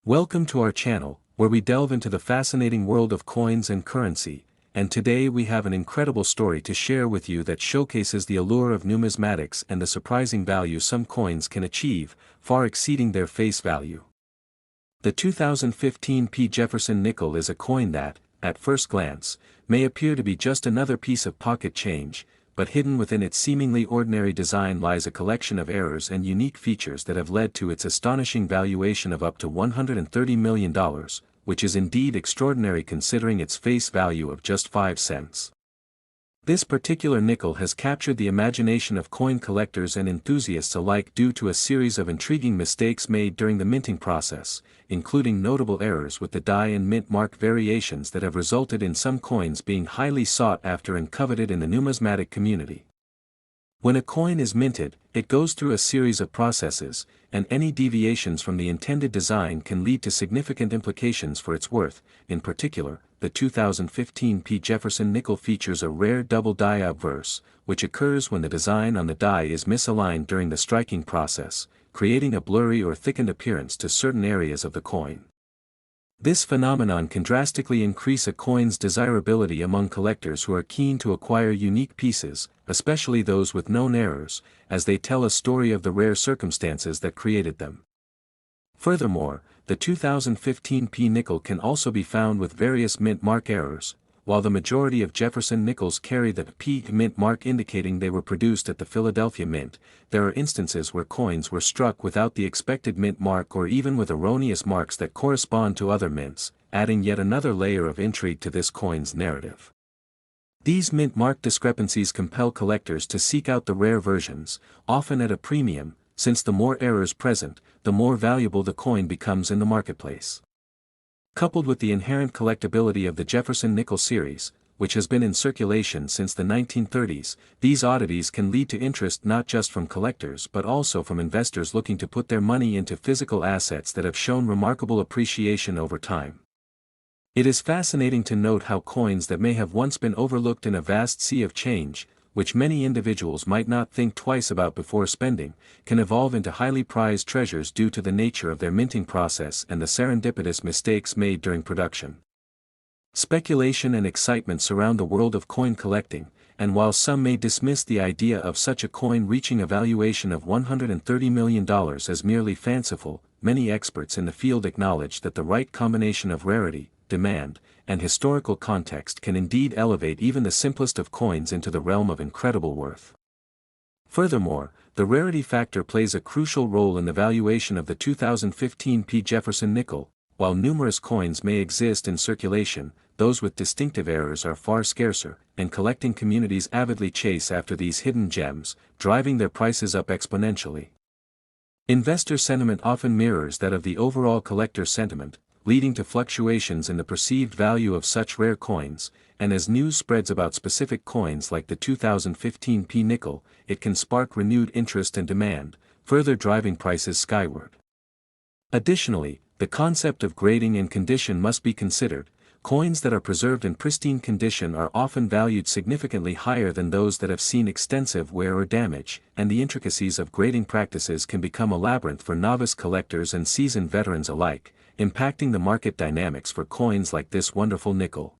Welcome to our channel, where we delve into the fascinating world of coins and currency, and today we have an incredible story to share with you that showcases the allure of numismatics and the surprising value some coins can achieve, far exceeding their face value. The 2015 P Jefferson nickel is a coin that, at first glance, may appear to be just another piece of pocket change, but hidden within its seemingly ordinary design lies a collection of errors and unique features that have led to its astonishing valuation of up to $130 million, which is indeed extraordinary considering its face value of just 5 cents. This particular nickel has captured the imagination of coin collectors and enthusiasts alike due to a series of intriguing mistakes made during the minting process, including notable errors with the die and mint mark variations that have resulted in some coins being highly sought after and coveted in the numismatic community. When a coin is minted, it goes through a series of processes, and any deviations from the intended design can lead to significant implications for its worth. In particular, the 2015 P Jefferson nickel features a rare double die obverse, which occurs when the design on the die is misaligned during the striking process, creating a blurry or thickened appearance to certain areas of the coin. This phenomenon can drastically increase a coin's desirability among collectors who are keen to acquire unique pieces, especially those with known errors, as they tell a story of the rare circumstances that created them. Furthermore, the 2015 P nickel can also be found with various mint mark errors. While the majority of Jefferson nickels carry the P mint mark indicating they were produced at the Philadelphia Mint, there are instances where coins were struck without the expected mint mark or even with erroneous marks that correspond to other mints, adding yet another layer of intrigue to this coin's narrative. These mint mark discrepancies compel collectors to seek out the rare versions, often at a premium, since the more errors present, the more valuable the coin becomes in the marketplace. Coupled with the inherent collectability of the Jefferson nickel series, which has been in circulation since the 1930s, these oddities can lead to interest not just from collectors but also from investors looking to put their money into physical assets that have shown remarkable appreciation over time. It is fascinating to note how coins that may have once been overlooked in a vast sea of change, which many individuals might not think twice about before spending, can evolve into highly prized treasures due to the nature of their minting process and the serendipitous mistakes made during production. Speculation and excitement surround the world of coin collecting, and while some may dismiss the idea of such a coin reaching a valuation of $130 million as merely fanciful, many experts in the field acknowledge that the right combination of rarity, demand, and historical context can indeed elevate even the simplest of coins into the realm of incredible worth. Furthermore, the rarity factor plays a crucial role in the valuation of the 2015 P Jefferson nickel. While numerous coins may exist in circulation, those with distinctive errors are far scarcer, and collecting communities avidly chase after these hidden gems, driving their prices up exponentially. Investor sentiment often mirrors that of the overall collector sentiment, leading to fluctuations in the perceived value of such rare coins, and as news spreads about specific coins like the 2015 P nickel, it can spark renewed interest and demand, further driving prices skyward. Additionally, the concept of grading and condition must be considered. Coins that are preserved in pristine condition are often valued significantly higher than those that have seen extensive wear or damage, and the intricacies of grading practices can become a labyrinth for novice collectors and seasoned veterans alike, impacting the market dynamics for coins like this wonderful nickel.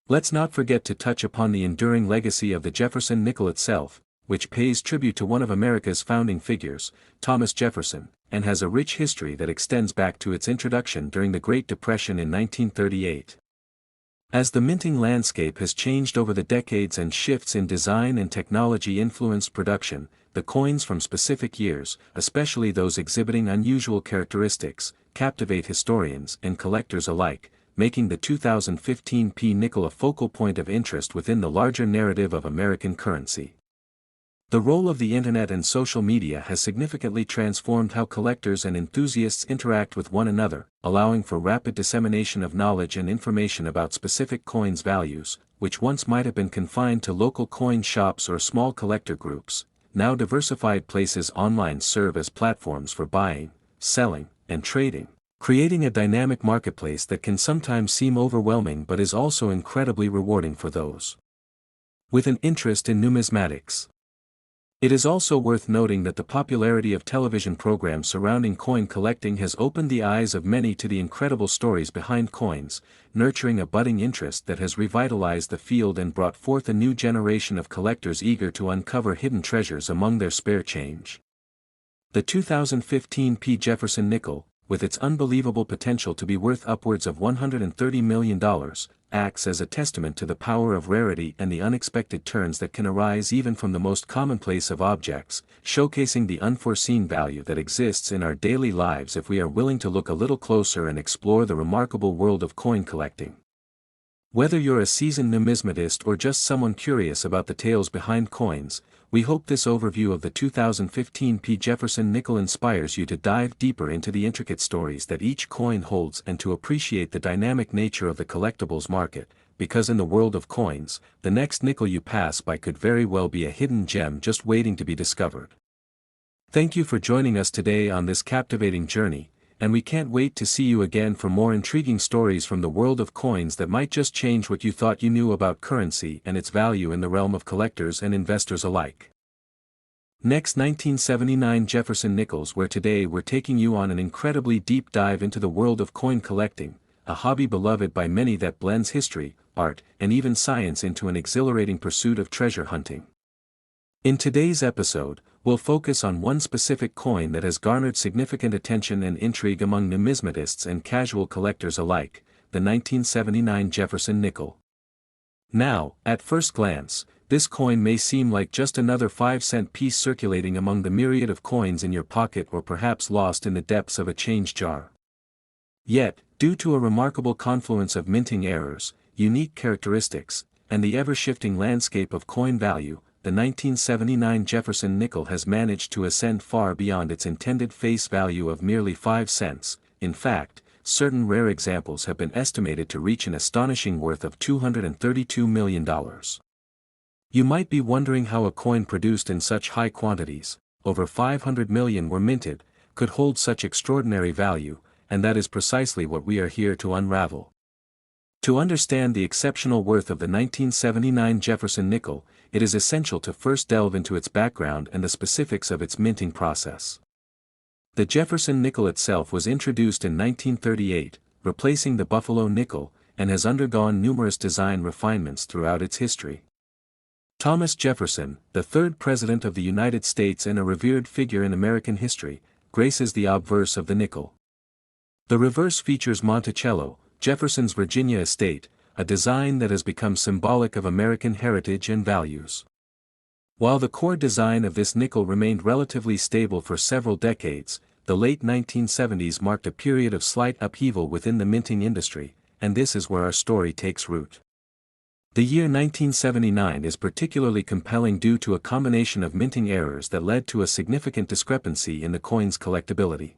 Let's not forget to touch upon the enduring legacy of the Jefferson nickel itself, which pays tribute to one of America's founding figures, Thomas Jefferson, and has a rich history that extends back to its introduction during the Great Depression in 1938. As the minting landscape has changed over the decades and shifts in design and technology influenced production, the coins from specific years, especially those exhibiting unusual characteristics, captivate historians and collectors alike, making the 2015 P nickel a focal point of interest within the larger narrative of American currency. The role of the internet and social media has significantly transformed how collectors and enthusiasts interact with one another, allowing for rapid dissemination of knowledge and information about specific coins' values, which once might have been confined to local coin shops or small collector groups. Now diversified places online serve as platforms for buying, selling, and trading, creating a dynamic marketplace that can sometimes seem overwhelming but is also incredibly rewarding for those with an interest in numismatics. It is also worth noting that the popularity of television programs surrounding coin collecting has opened the eyes of many to the incredible stories behind coins, nurturing a budding interest that has revitalized the field and brought forth a new generation of collectors eager to uncover hidden treasures among their spare change. The 2015 P Jefferson nickel, with its unbelievable potential to be worth upwards of $130 million, acts as a testament to the power of rarity and the unexpected turns that can arise even from the most commonplace of objects, showcasing the unforeseen value that exists in our daily lives if we are willing to look a little closer and explore the remarkable world of coin collecting. Whether you're a seasoned numismatist or just someone curious about the tales behind coins, we hope this overview of the 2015 P Jefferson nickel inspires you to dive deeper into the intricate stories that each coin holds and to appreciate the dynamic nature of the collectibles market, because in the world of coins, the next nickel you pass by could very well be a hidden gem just waiting to be discovered. Thank you for joining us today on this captivating journey, and we can't wait to see you again for more intriguing stories from the world of coins that might just change what you thought you knew about currency and its value in the realm of collectors and investors alike. Next, 1979 Jefferson Nickels, where today we're taking you on an incredibly deep dive into the world of coin collecting, a hobby beloved by many that blends history, art, and even science into an exhilarating pursuit of treasure hunting. In today's episode, we'll focus on one specific coin that has garnered significant attention and intrigue among numismatists and casual collectors alike, the 1979 Jefferson nickel. Now, at first glance, this coin may seem like just another 5-cent piece circulating among the myriad of coins in your pocket or perhaps lost in the depths of a change jar. Yet, due to a remarkable confluence of minting errors, unique characteristics, and the ever-shifting landscape of coin value, the 1979 Jefferson nickel has managed to ascend far beyond its intended face value of merely 5 cents. In fact, certain rare examples have been estimated to reach an astonishing worth of $232 million. You might be wondering how a coin produced in such high quantities, over 500 million were minted, could hold such extraordinary value, and that is precisely what we are here to unravel. To understand the exceptional worth of the 1979 Jefferson nickel, it is essential to first delve into its background and the specifics of its minting process. The Jefferson nickel itself was introduced in 1938, replacing the Buffalo nickel, and has undergone numerous design refinements throughout its history. Thomas Jefferson, the third President of the United States and a revered figure in American history, graces the obverse of the nickel. The reverse features Monticello, Jefferson's Virginia estate, a design that has become symbolic of American heritage and values. While the core design of this nickel remained relatively stable for several decades, the late 1970s marked a period of slight upheaval within the minting industry, and this is where our story takes root. The year 1979 is particularly compelling due to a combination of minting errors that led to a significant discrepancy in the coin's collectability.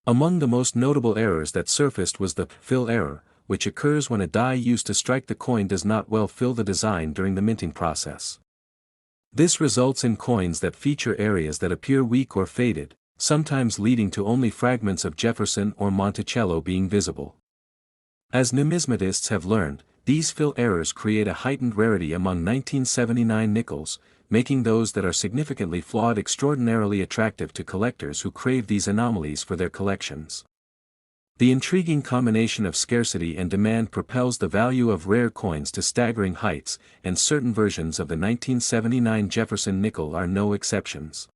Among the most notable errors that surfaced was the fill error, which occurs when a die used to strike the coin does not well fill the design during the minting process. This results in coins that feature areas that appear weak or faded, sometimes leading to only fragments of Jefferson or Monticello being visible. As numismatists have learned, these fill errors create a heightened rarity among 1979 nickels, making those that are significantly flawed extraordinarily attractive to collectors who crave these anomalies for their collections. The intriguing combination of scarcity and demand propels the value of rare coins to staggering heights, and certain versions of the 1979 Jefferson nickel are no exceptions.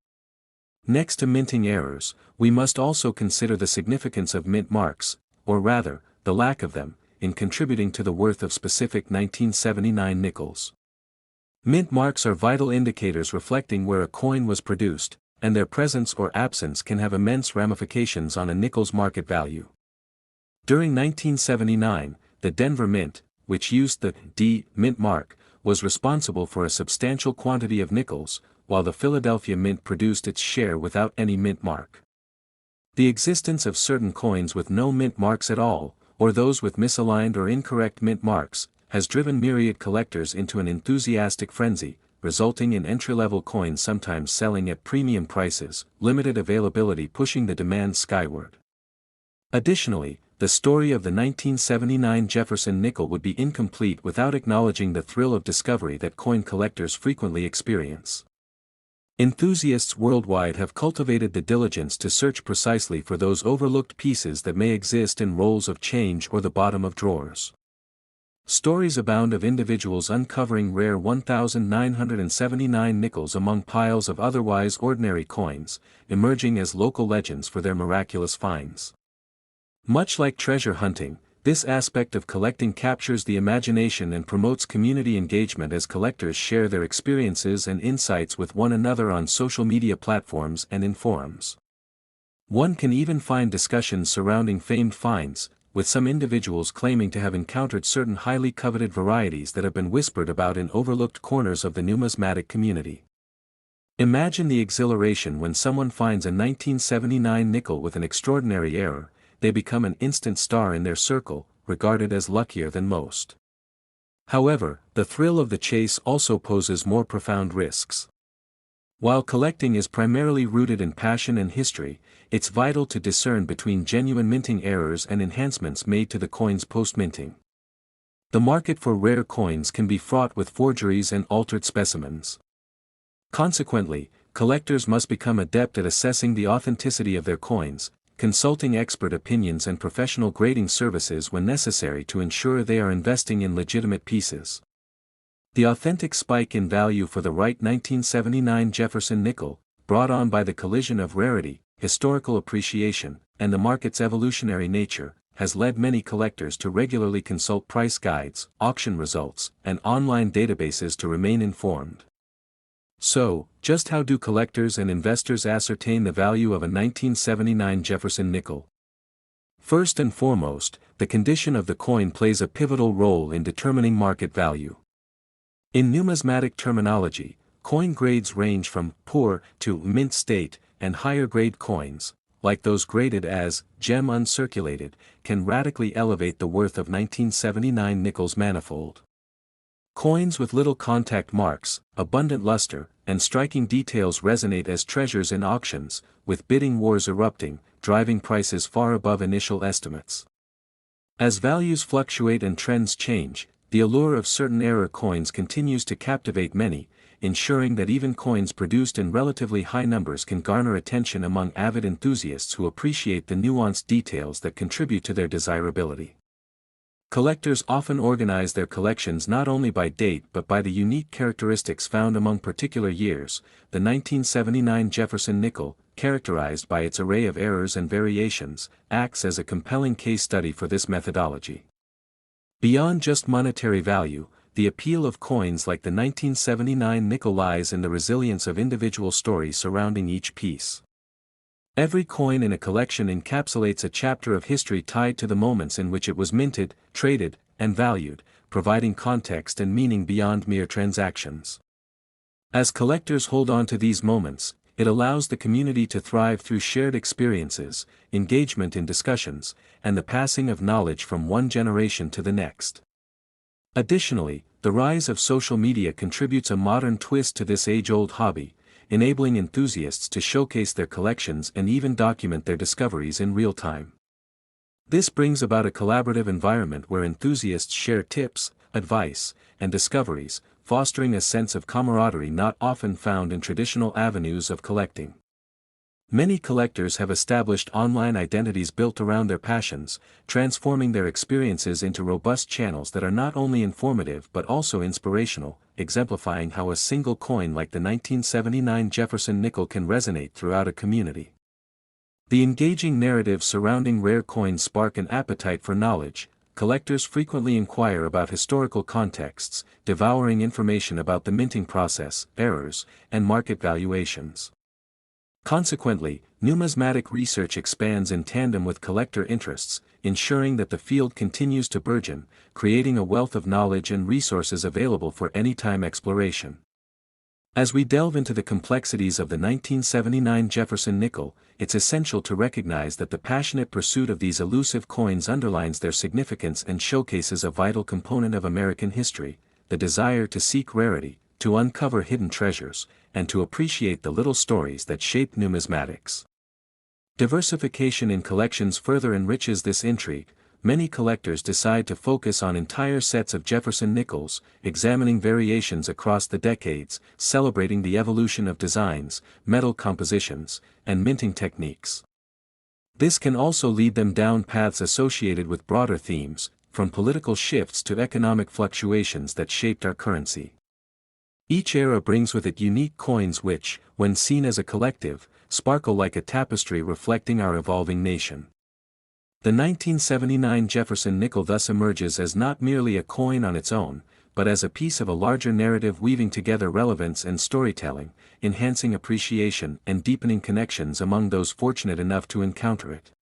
Next to minting errors, we must also consider the significance of mint marks, or rather, the lack of them, in contributing to the worth of specific 1979 nickels. Mint marks are vital indicators reflecting where a coin was produced, and their presence or absence can have immense ramifications on a nickel's market value. During 1979, the Denver Mint, which used the D mint mark, was responsible for a substantial quantity of nickels, while the Philadelphia Mint produced its share without any mint mark. The existence of certain coins with no mint marks at all, or those with misaligned or incorrect mint marks, has driven myriad collectors into an enthusiastic frenzy, resulting in entry-level coins sometimes selling at premium prices, limited availability pushing the demand skyward. Additionally, the story of the 1979 Jefferson nickel would be incomplete without acknowledging the thrill of discovery that coin collectors frequently experience. Enthusiasts worldwide have cultivated the diligence to search precisely for those overlooked pieces that may exist in rolls of change or the bottom of drawers. Stories abound of individuals uncovering rare 1,979 nickels among piles of otherwise ordinary coins, emerging as local legends for their miraculous finds. Much like treasure hunting, this aspect of collecting captures the imagination and promotes community engagement as collectors share their experiences and insights with one another on social media platforms and in forums. One can even find discussions surrounding famed finds, with some individuals claiming to have encountered certain highly coveted varieties that have been whispered about in overlooked corners of the numismatic community. Imagine the exhilaration when someone finds a 1979 nickel with an extraordinary error. They become an instant star in their circle, regarded as luckier than most. However, the thrill of the chase also poses more profound risks. While collecting is primarily rooted in passion and history, it's vital to discern between genuine minting errors and enhancements made to the coins post-minting. The market for rare coins can be fraught with forgeries and altered specimens. Consequently, collectors must become adept at assessing the authenticity of their coins, consulting expert opinions and professional grading services when necessary to ensure they are investing in legitimate pieces. The authentic spike in value for the right 1979 Jefferson nickel, brought on by the collision of rarity, historical appreciation, and the market's evolutionary nature, has led many collectors to regularly consult price guides, auction results, and online databases to remain informed. So, just how do collectors and investors ascertain the value of a 1979 Jefferson nickel? First and foremost, the condition of the coin plays a pivotal role in determining market value. In numismatic terminology, coin grades range from poor to mint state, and higher grade coins, like those graded as gem uncirculated, can radically elevate the worth of 1979 nickels manifold. Coins with little contact marks, abundant luster, and striking details resonate as treasures in auctions, with bidding wars erupting, driving prices far above initial estimates. As values fluctuate and trends change, the allure of certain era coins continues to captivate many, ensuring that even coins produced in relatively high numbers can garner attention among avid enthusiasts who appreciate the nuanced details that contribute to their desirability. Collectors often organize their collections not only by date but by the unique characteristics found among particular years. The 1979 Jefferson nickel, characterized by its array of errors and variations, acts as a compelling case study for this methodology. Beyond just monetary value, the appeal of coins like the 1979 nickel lies in the resilience of individual stories surrounding each piece. Every coin in a collection encapsulates a chapter of history tied to the moments in which it was minted, traded, and valued, providing context and meaning beyond mere transactions. As collectors hold on to these moments, it allows the community to thrive through shared experiences, engagement in discussions, and the passing of knowledge from one generation to the next. Additionally, the rise of social media contributes a modern twist to this age-old hobby, enabling enthusiasts to showcase their collections and even document their discoveries in real time. This brings about a collaborative environment where enthusiasts share tips, advice, and discoveries, fostering a sense of camaraderie not often found in traditional avenues of collecting. Many collectors have established online identities built around their passions, transforming their experiences into robust channels that are not only informative but also inspirational, exemplifying how a single coin like the 1979 Jefferson nickel can resonate throughout a community. The engaging narratives surrounding rare coins spark an appetite for knowledge. Collectors frequently inquire about historical contexts, devouring information about the minting process, errors, and market valuations. Consequently, numismatic research expands in tandem with collector interests, ensuring that the field continues to burgeon, creating a wealth of knowledge and resources available for anytime exploration. As we delve into the complexities of the 1979 Jefferson nickel, it's essential to recognize that the passionate pursuit of these elusive coins underlines their significance and showcases a vital component of American history: the desire to seek rarity, to uncover hidden treasures, and to appreciate the little stories that shape numismatics. Diversification in collections further enriches this intrigue. many collectors decide to focus on entire sets of Jefferson Nickels, examining variations across the decades, celebrating the evolution of designs, metal compositions, and minting techniques. This can also lead them down paths associated with broader themes, from political shifts to economic fluctuations that shaped our currency. Each era brings with it unique coins which, when seen as a collective, sparkle like a tapestry reflecting our evolving nation. The 1979 Jefferson nickel thus emerges as not merely a coin on its own, but as a piece of a larger narrative weaving together relevance and storytelling, enhancing appreciation and deepening connections among those fortunate enough to encounter it.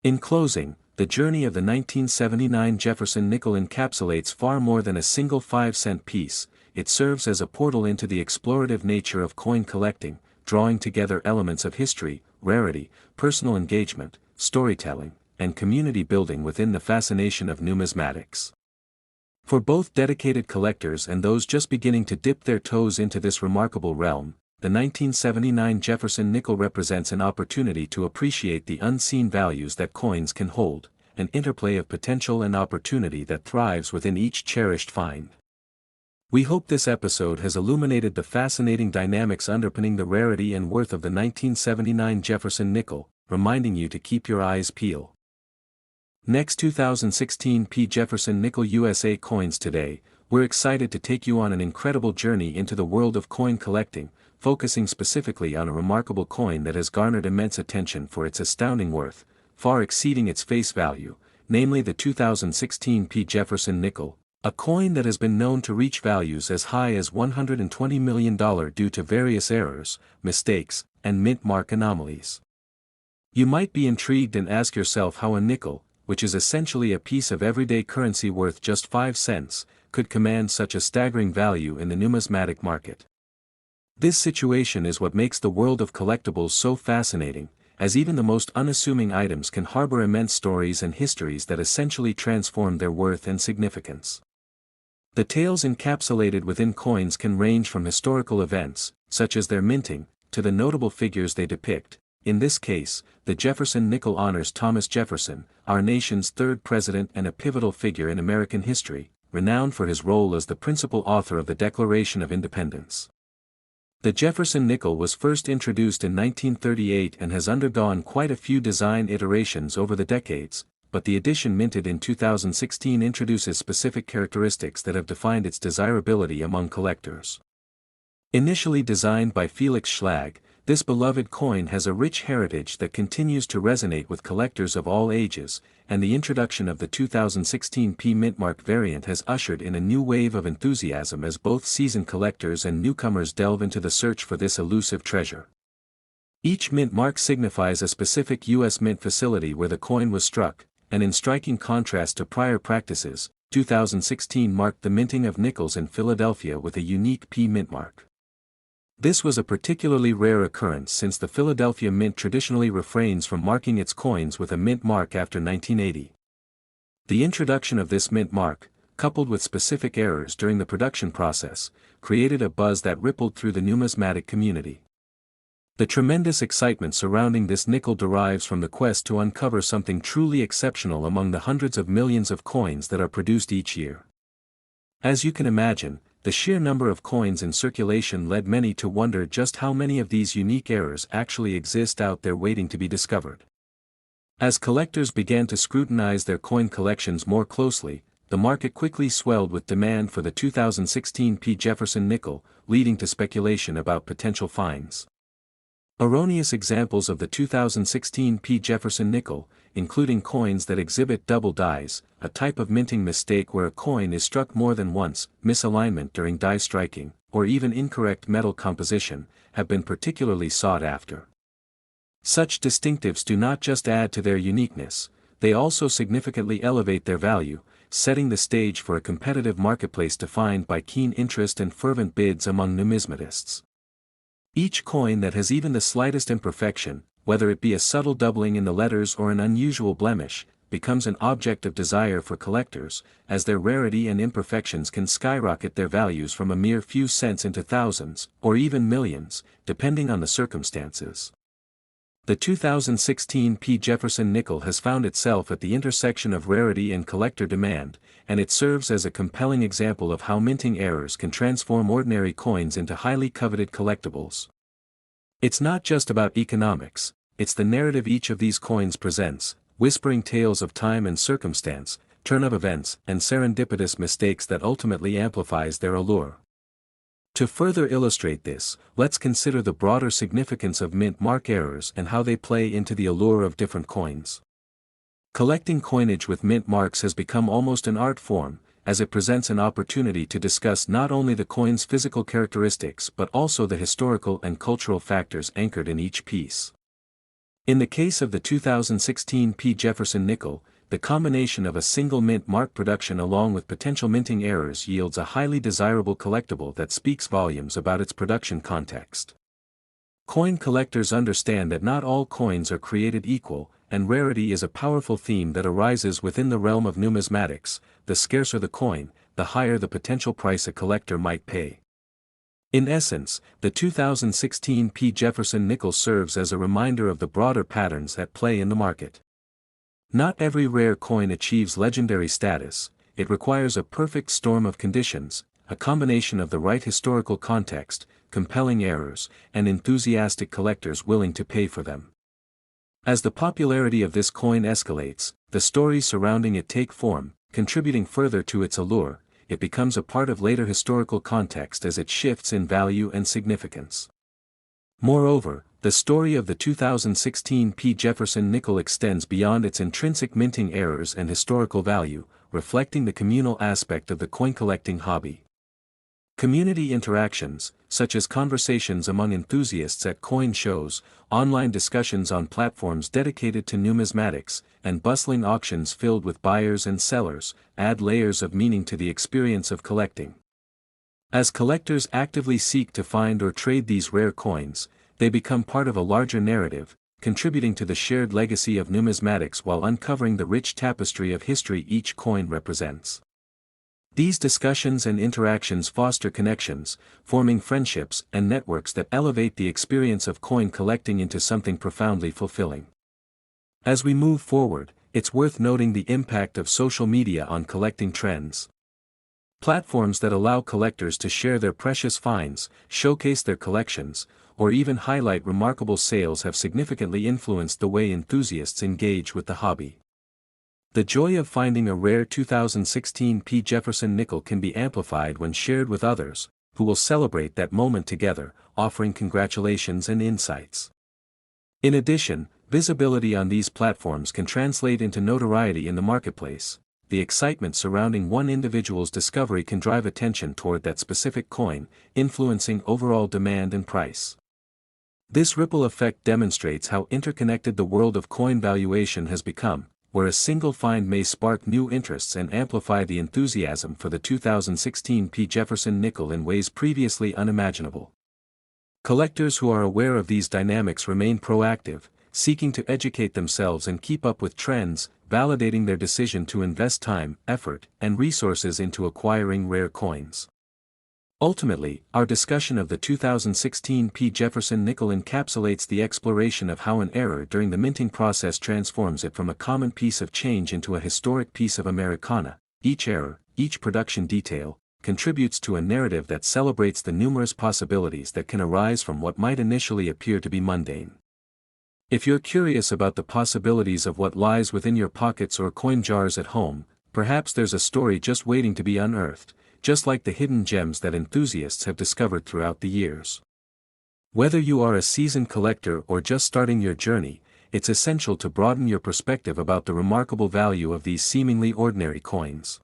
In closing, the journey of the 1979 Jefferson nickel encapsulates far more than a single 5-cent piece. It serves as a portal into the explorative nature of coin collecting, drawing together elements of history, rarity, personal engagement, storytelling, and community building within the fascination of numismatics. For both dedicated collectors and those just beginning to dip their toes into this remarkable realm, the 1979 Jefferson nickel represents an opportunity to appreciate the unseen values that coins can hold, an interplay of potential and opportunity that thrives within each cherished find. We hope this episode has illuminated the fascinating dynamics underpinning the rarity and worth of the 1979 Jefferson nickel, reminding you to keep your eyes peeled. Next, 2016 P Jefferson Nickel USA coins. Today, we're excited to take you on an incredible journey into the world of coin collecting, focusing specifically on a remarkable coin that has garnered immense attention for its astounding worth, far exceeding its face value, namely the 2016 P Jefferson nickel, a coin that has been known to reach values as high as $120 million due to various errors, mistakes, and mint mark anomalies. You might be intrigued and ask yourself how a nickel, which is essentially a piece of everyday currency worth just 5 cents, could command such a staggering value in the numismatic market. This situation is what makes the world of collectibles so fascinating, as even the most unassuming items can harbor immense stories and histories that essentially transform their worth and significance. The tales encapsulated within coins can range from historical events, such as their minting, to the notable figures they depict. In this case, the Jefferson nickel honors Thomas Jefferson, our nation's third president and a pivotal figure in American history, renowned for his role as the principal author of the Declaration of Independence. The Jefferson nickel was first introduced in 1938 and has undergone quite a few design iterations over the decades, but the edition minted in 2016 introduces specific characteristics that have defined its desirability among collectors. Initially designed by Felix Schlag, this beloved coin has a rich heritage that continues to resonate with collectors of all ages, and the introduction of the 2016 P Mintmark variant has ushered in a new wave of enthusiasm as both seasoned collectors and newcomers delve into the search for this elusive treasure. Each mint mark signifies a specific U.S. mint facility where the coin was struck, and in striking contrast to prior practices, 2016 marked the minting of nickels in Philadelphia with a unique P Mintmark. This was a particularly rare occurrence since the Philadelphia Mint traditionally refrains from marking its coins with a mint mark after 1980. The introduction of this mint mark, coupled with specific errors during the production process, created a buzz that rippled through the numismatic community. The tremendous excitement surrounding this nickel derives from the quest to uncover something truly exceptional among the hundreds of millions of coins that are produced each year. As you can imagine, the sheer number of coins in circulation led many to wonder just how many of these unique errors actually exist out there waiting to be discovered. As collectors began to scrutinize their coin collections more closely, the market quickly swelled with demand for the 2016 P Jefferson nickel, leading to speculation about potential finds. Erroneous examples of the 2016 P Jefferson nickel, including coins that exhibit double dies, a type of minting mistake where a coin is struck more than once, misalignment during die striking, or even incorrect metal composition, have been particularly sought after. Such distinctives do not just add to their uniqueness, they also significantly elevate their value, setting the stage for a competitive marketplace defined by keen interest and fervent bids among numismatists. Each coin that has even the slightest imperfection, whether it be a subtle doubling in the letters or an unusual blemish, becomes an object of desire for collectors, as their rarity and imperfections can skyrocket their values from a mere few cents into thousands, or even millions, depending on the circumstances. The 2016 P Jefferson nickel has found itself at the intersection of rarity and collector demand, and it serves as a compelling example of how minting errors can transform ordinary coins into highly coveted collectibles. It's not just about economics, it's the narrative each of these coins presents, whispering tales of time and circumstance, turn of events, and serendipitous mistakes that ultimately amplifies their allure. To further illustrate this, let's consider the broader significance of mint mark errors and how they play into the allure of different coins. Collecting coinage with mint marks has become almost an art form, as it presents an opportunity to discuss not only the coin's physical characteristics but also the historical and cultural factors anchored in each piece. In the case of the 2016 P Jefferson nickel, the combination of a single mint mark production along with potential minting errors yields a highly desirable collectible that speaks volumes about its production context. Coin collectors understand that not all coins are created equal, and rarity is a powerful theme that arises within the realm of numismatics. The scarcer the coin, the higher the potential price a collector might pay. In essence, the 2016 P Jefferson nickel serves as a reminder of the broader patterns at play in the market. Not every rare coin achieves legendary status, it requires a perfect storm of conditions, a combination of the right historical context, compelling errors, and enthusiastic collectors willing to pay for them. As the popularity of this coin escalates, the stories surrounding it take form, contributing further to its allure. It becomes a part of later historical context as it shifts in value and significance. Moreover, the story of the 2016 P Jefferson nickel extends beyond its intrinsic minting errors and historical value, reflecting the communal aspect of the coin collecting hobby. Community interactions, such as conversations among enthusiasts at coin shows, online discussions on platforms dedicated to numismatics, and bustling auctions filled with buyers and sellers, add layers of meaning to the experience of collecting. As collectors actively seek to find or trade these rare coins, they become part of a larger narrative, contributing to the shared legacy of numismatics while uncovering the rich tapestry of history each coin represents. These discussions and interactions foster connections, forming friendships and networks that elevate the experience of coin collecting into something profoundly fulfilling. As we move forward, it's worth noting the impact of social media on collecting trends. Platforms that allow collectors to share their precious finds, showcase their collections, or even highlight remarkable sales have significantly influenced the way enthusiasts engage with the hobby. The joy of finding a rare 2016 P Jefferson nickel can be amplified when shared with others, who will celebrate that moment together, offering congratulations and insights. In addition, visibility on these platforms can translate into notoriety in the marketplace. The excitement surrounding one individual's discovery can drive attention toward that specific coin, influencing overall demand and price. This ripple effect demonstrates how interconnected the world of coin valuation has become, where a single find may spark new interests and amplify the enthusiasm for the 2016 P Jefferson nickel in ways previously unimaginable. Collectors who are aware of these dynamics remain proactive, seeking to educate themselves and keep up with trends, validating their decision to invest time, effort, and resources into acquiring rare coins. Ultimately, our discussion of the 2016 P Jefferson nickel encapsulates the exploration of how an error during the minting process transforms it from a common piece of change into a historic piece of Americana. Each error, each production detail, contributes to a narrative that celebrates the numerous possibilities that can arise from what might initially appear to be mundane. If you're curious about the possibilities of what lies within your pockets or coin jars at home, perhaps there's a story just waiting to be unearthed, just like the hidden gems that enthusiasts have discovered throughout the years. Whether you are a seasoned collector or just starting your journey, it's essential to broaden your perspective about the remarkable value of these seemingly ordinary coins.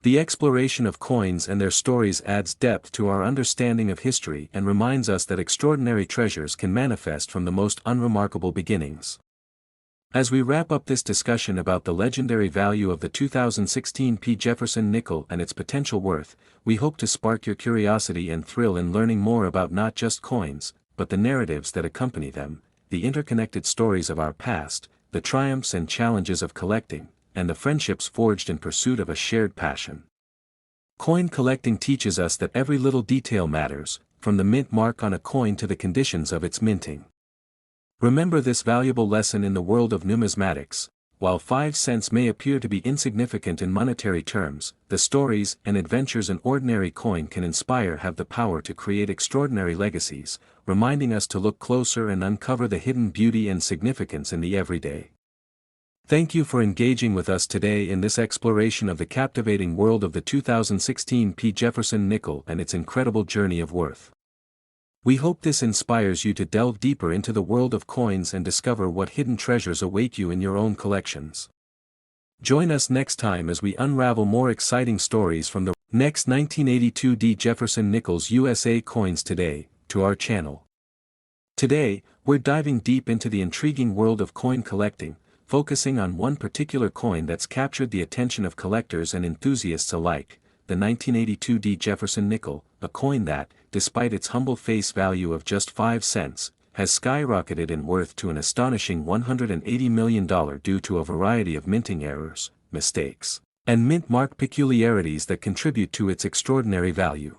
The exploration of coins and their stories adds depth to our understanding of history and reminds us that extraordinary treasures can manifest from the most unremarkable beginnings. As we wrap up this discussion about the legendary value of the 2016 P Jefferson nickel and its potential worth, we hope to spark your curiosity and thrill in learning more about not just coins, but the narratives that accompany them, the interconnected stories of our past, the triumphs and challenges of collecting, and the friendships forged in pursuit of a shared passion. Coin collecting teaches us that every little detail matters, from the mint mark on a coin to the conditions of its minting. Remember this valuable lesson in the world of numismatics: while 5 cents may appear to be insignificant in monetary terms, the stories and adventures an ordinary coin can inspire have the power to create extraordinary legacies, reminding us to look closer and uncover the hidden beauty and significance in the everyday. Thank you for engaging with us today in this exploration of the captivating world of the 2016 P Jefferson nickel and its incredible journey of worth. We hope this inspires you to delve deeper into the world of coins and discover what hidden treasures await you in your own collections. Join us next time as we unravel more exciting stories from the next 1982 D Jefferson Nickels USA coins today, to our channel. Today, we're diving deep into the intriguing world of coin collecting, focusing on one particular coin that's captured the attention of collectors and enthusiasts alike, the 1982 D Jefferson nickel, a coin that, despite its humble face value of just 5 cents, has skyrocketed in worth to an astonishing $180 million due to a variety of minting errors, mistakes, and mint mark peculiarities that contribute to its extraordinary value.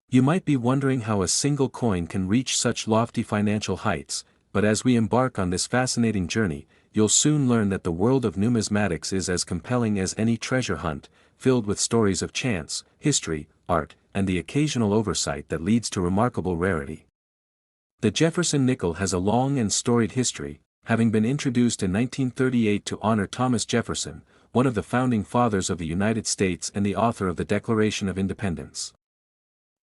You might be wondering how a single coin can reach such lofty financial heights, but as we embark on this fascinating journey, you'll soon learn that the world of numismatics is as compelling as any treasure hunt, filled with stories of chance, history, art, and the occasional oversight that leads to remarkable rarity. The Jefferson nickel has a long and storied history, having been introduced in 1938 to honor Thomas Jefferson, one of the founding fathers of the United States and the author of the Declaration of Independence.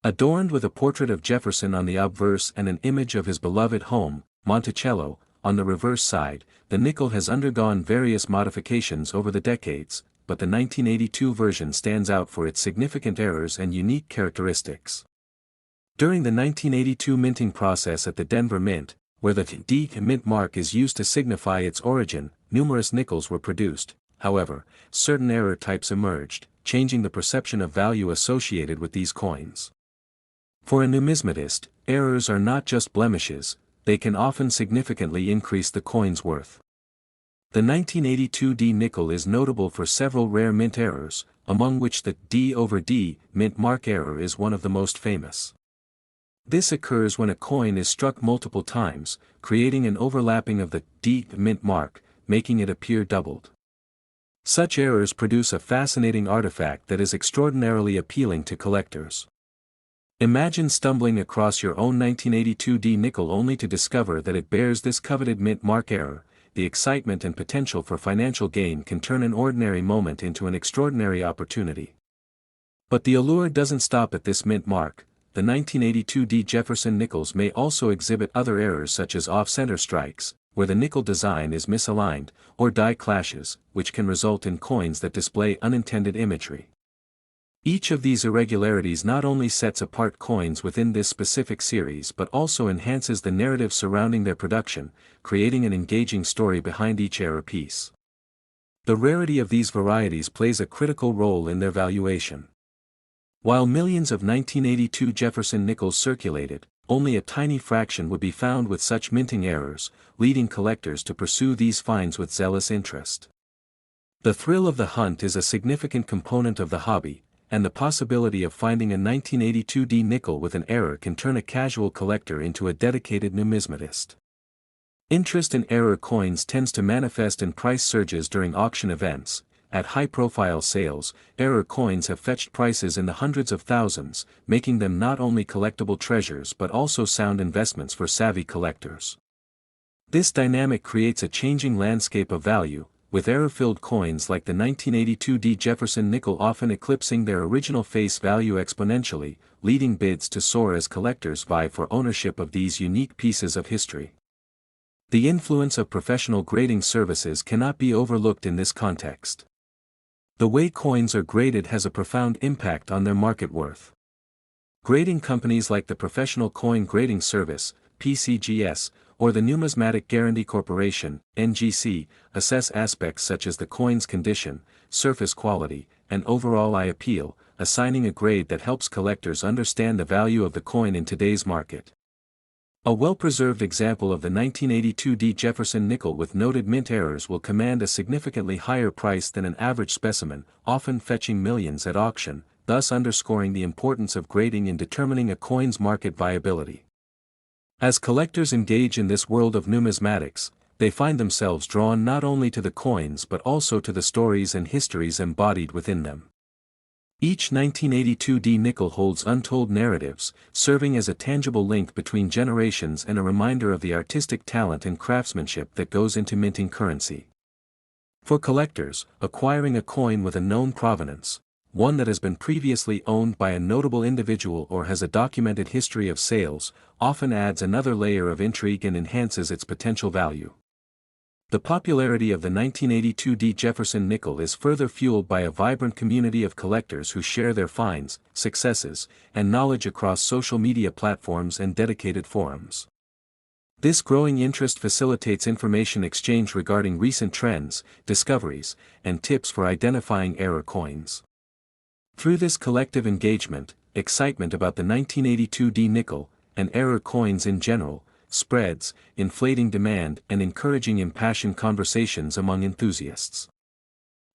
Adorned with a portrait of Jefferson on the obverse and an image of his beloved home, Monticello, on the reverse side, the nickel has undergone various modifications over the decades, but the 1982 version stands out for its significant errors and unique characteristics. During the 1982 minting process at the Denver Mint, where the D mint mark is used to signify its origin, numerous nickels were produced. However, certain error types emerged, changing the perception of value associated with these coins. For a numismatist, errors are not just blemishes, they can often significantly increase the coin's worth. The 1982 D nickel is notable for several rare mint errors, among which the D over D mint mark error is one of the most famous. This occurs when a coin is struck multiple times, creating an overlapping of the D mint mark, making it appear doubled. Such errors produce a fascinating artifact that is extraordinarily appealing to collectors. Imagine stumbling across your own 1982 D nickel only to discover that it bears this coveted mint mark error. The excitement and potential for financial gain can turn an ordinary moment into an extraordinary opportunity. But the allure doesn't stop at this mint mark. The 1982 D Jefferson nickels may also exhibit other errors such as off-center strikes, where the nickel design is misaligned, or die clashes, which can result in coins that display unintended imagery. Each of these irregularities not only sets apart coins within this specific series but also enhances the narrative surrounding their production, creating an engaging story behind each error piece. The rarity of these varieties plays a critical role in their valuation. While millions of 1982 Jefferson nickels circulated, only a tiny fraction would be found with such minting errors, leading collectors to pursue these finds with zealous interest. The thrill of the hunt is a significant component of the hobby, and the possibility of finding a 1982 D nickel with an error can turn a casual collector into a dedicated numismatist. Interest in error coins tends to manifest in price surges during auction events. At high-profile sales, error coins have fetched prices in the hundreds of thousands, making them not only collectible treasures but also sound investments for savvy collectors. This dynamic creates a changing landscape of value, with error-filled coins like the 1982 D Jefferson nickel often eclipsing their original face value exponentially, leading bids to soar as collectors vie for ownership of these unique pieces of history. The influence of professional grading services cannot be overlooked in this context. The way coins are graded has a profound impact on their market worth. Grading companies like the Professional Coin Grading Service, PCGS, or the Numismatic Guarantee Corporation, NGC, assess aspects such as the coin's condition, surface quality, and overall eye appeal, assigning a grade that helps collectors understand the value of the coin in today's market. A well-preserved example of the 1982 D Jefferson nickel with noted mint errors will command a significantly higher price than an average specimen, often fetching millions at auction, thus underscoring the importance of grading in determining a coin's market viability. As collectors engage in this world of numismatics, they find themselves drawn not only to the coins but also to the stories and histories embodied within them. Each 1982 D nickel holds untold narratives, serving as a tangible link between generations and a reminder of the artistic talent and craftsmanship that goes into minting currency. For collectors, acquiring a coin with a known provenance, one that has been previously owned by a notable individual or has a documented history of sales, often adds another layer of intrigue and enhances its potential value. The popularity of the 1982 D Jefferson nickel is further fueled by a vibrant community of collectors who share their finds, successes, and knowledge across social media platforms and dedicated forums. This growing interest facilitates information exchange regarding recent trends, discoveries, and tips for identifying error coins. Through this collective engagement, excitement about the 1982 D nickel, and error coins in general, spreads, inflating demand and encouraging impassioned conversations among enthusiasts.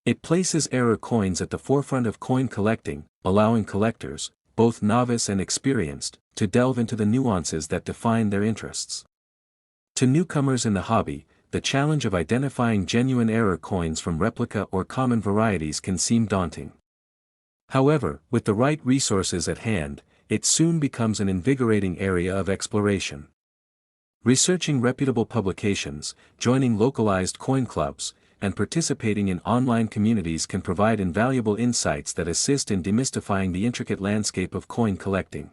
It places error coins at the forefront of coin collecting, allowing collectors, both novice and experienced, to delve into the nuances that define their interests. To newcomers in the hobby, the challenge of identifying genuine error coins from replica or common varieties can seem daunting. However, with the right resources at hand, it soon becomes an invigorating area of exploration. Researching reputable publications, joining localized coin clubs, and participating in online communities can provide invaluable insights that assist in demystifying the intricate landscape of coin collecting.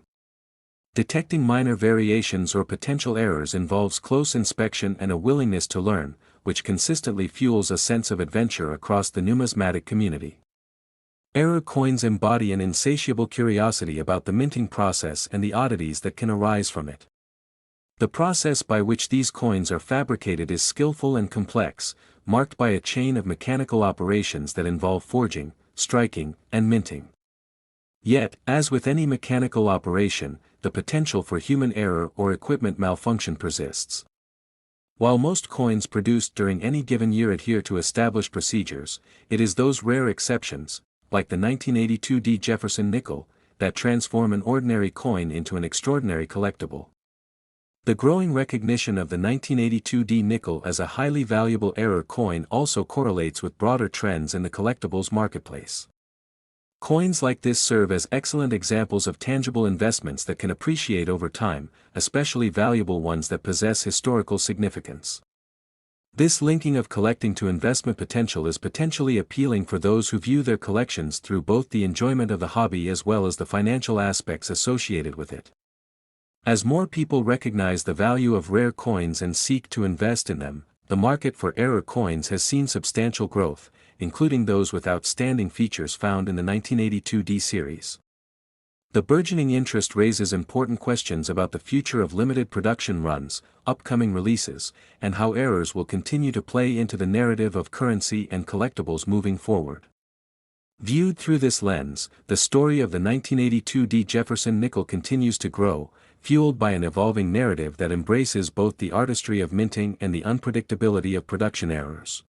Detecting minor variations or potential errors involves close inspection and a willingness to learn, which consistently fuels a sense of adventure across the numismatic community. Error coins embody an insatiable curiosity about the minting process and the oddities that can arise from it. The process by which these coins are fabricated is skillful and complex, marked by a chain of mechanical operations that involve forging, striking, and minting. Yet, as with any mechanical operation, the potential for human error or equipment malfunction persists. While most coins produced during any given year adhere to established procedures, it is those rare exceptions, like the 1982 D Jefferson nickel, that transform an ordinary coin into an extraordinary collectible. The growing recognition of the 1982 D nickel as a highly valuable error coin also correlates with broader trends in the collectibles marketplace. Coins like this serve as excellent examples of tangible investments that can appreciate over time, especially valuable ones that possess historical significance. This linking of collecting to investment potential is potentially appealing for those who view their collections through both the enjoyment of the hobby as well as the financial aspects associated with it. As more people recognize the value of rare coins and seek to invest in them, the market for error coins has seen substantial growth, including those with outstanding features found in the 1982 D series. The burgeoning interest raises important questions about the future of limited production runs, upcoming releases, and how errors will continue to play into the narrative of currency and collectibles moving forward. Viewed through this lens, the story of the 1982 D Jefferson nickel continues to grow, fueled by an evolving narrative that embraces both the artistry of minting and the unpredictability of production errors.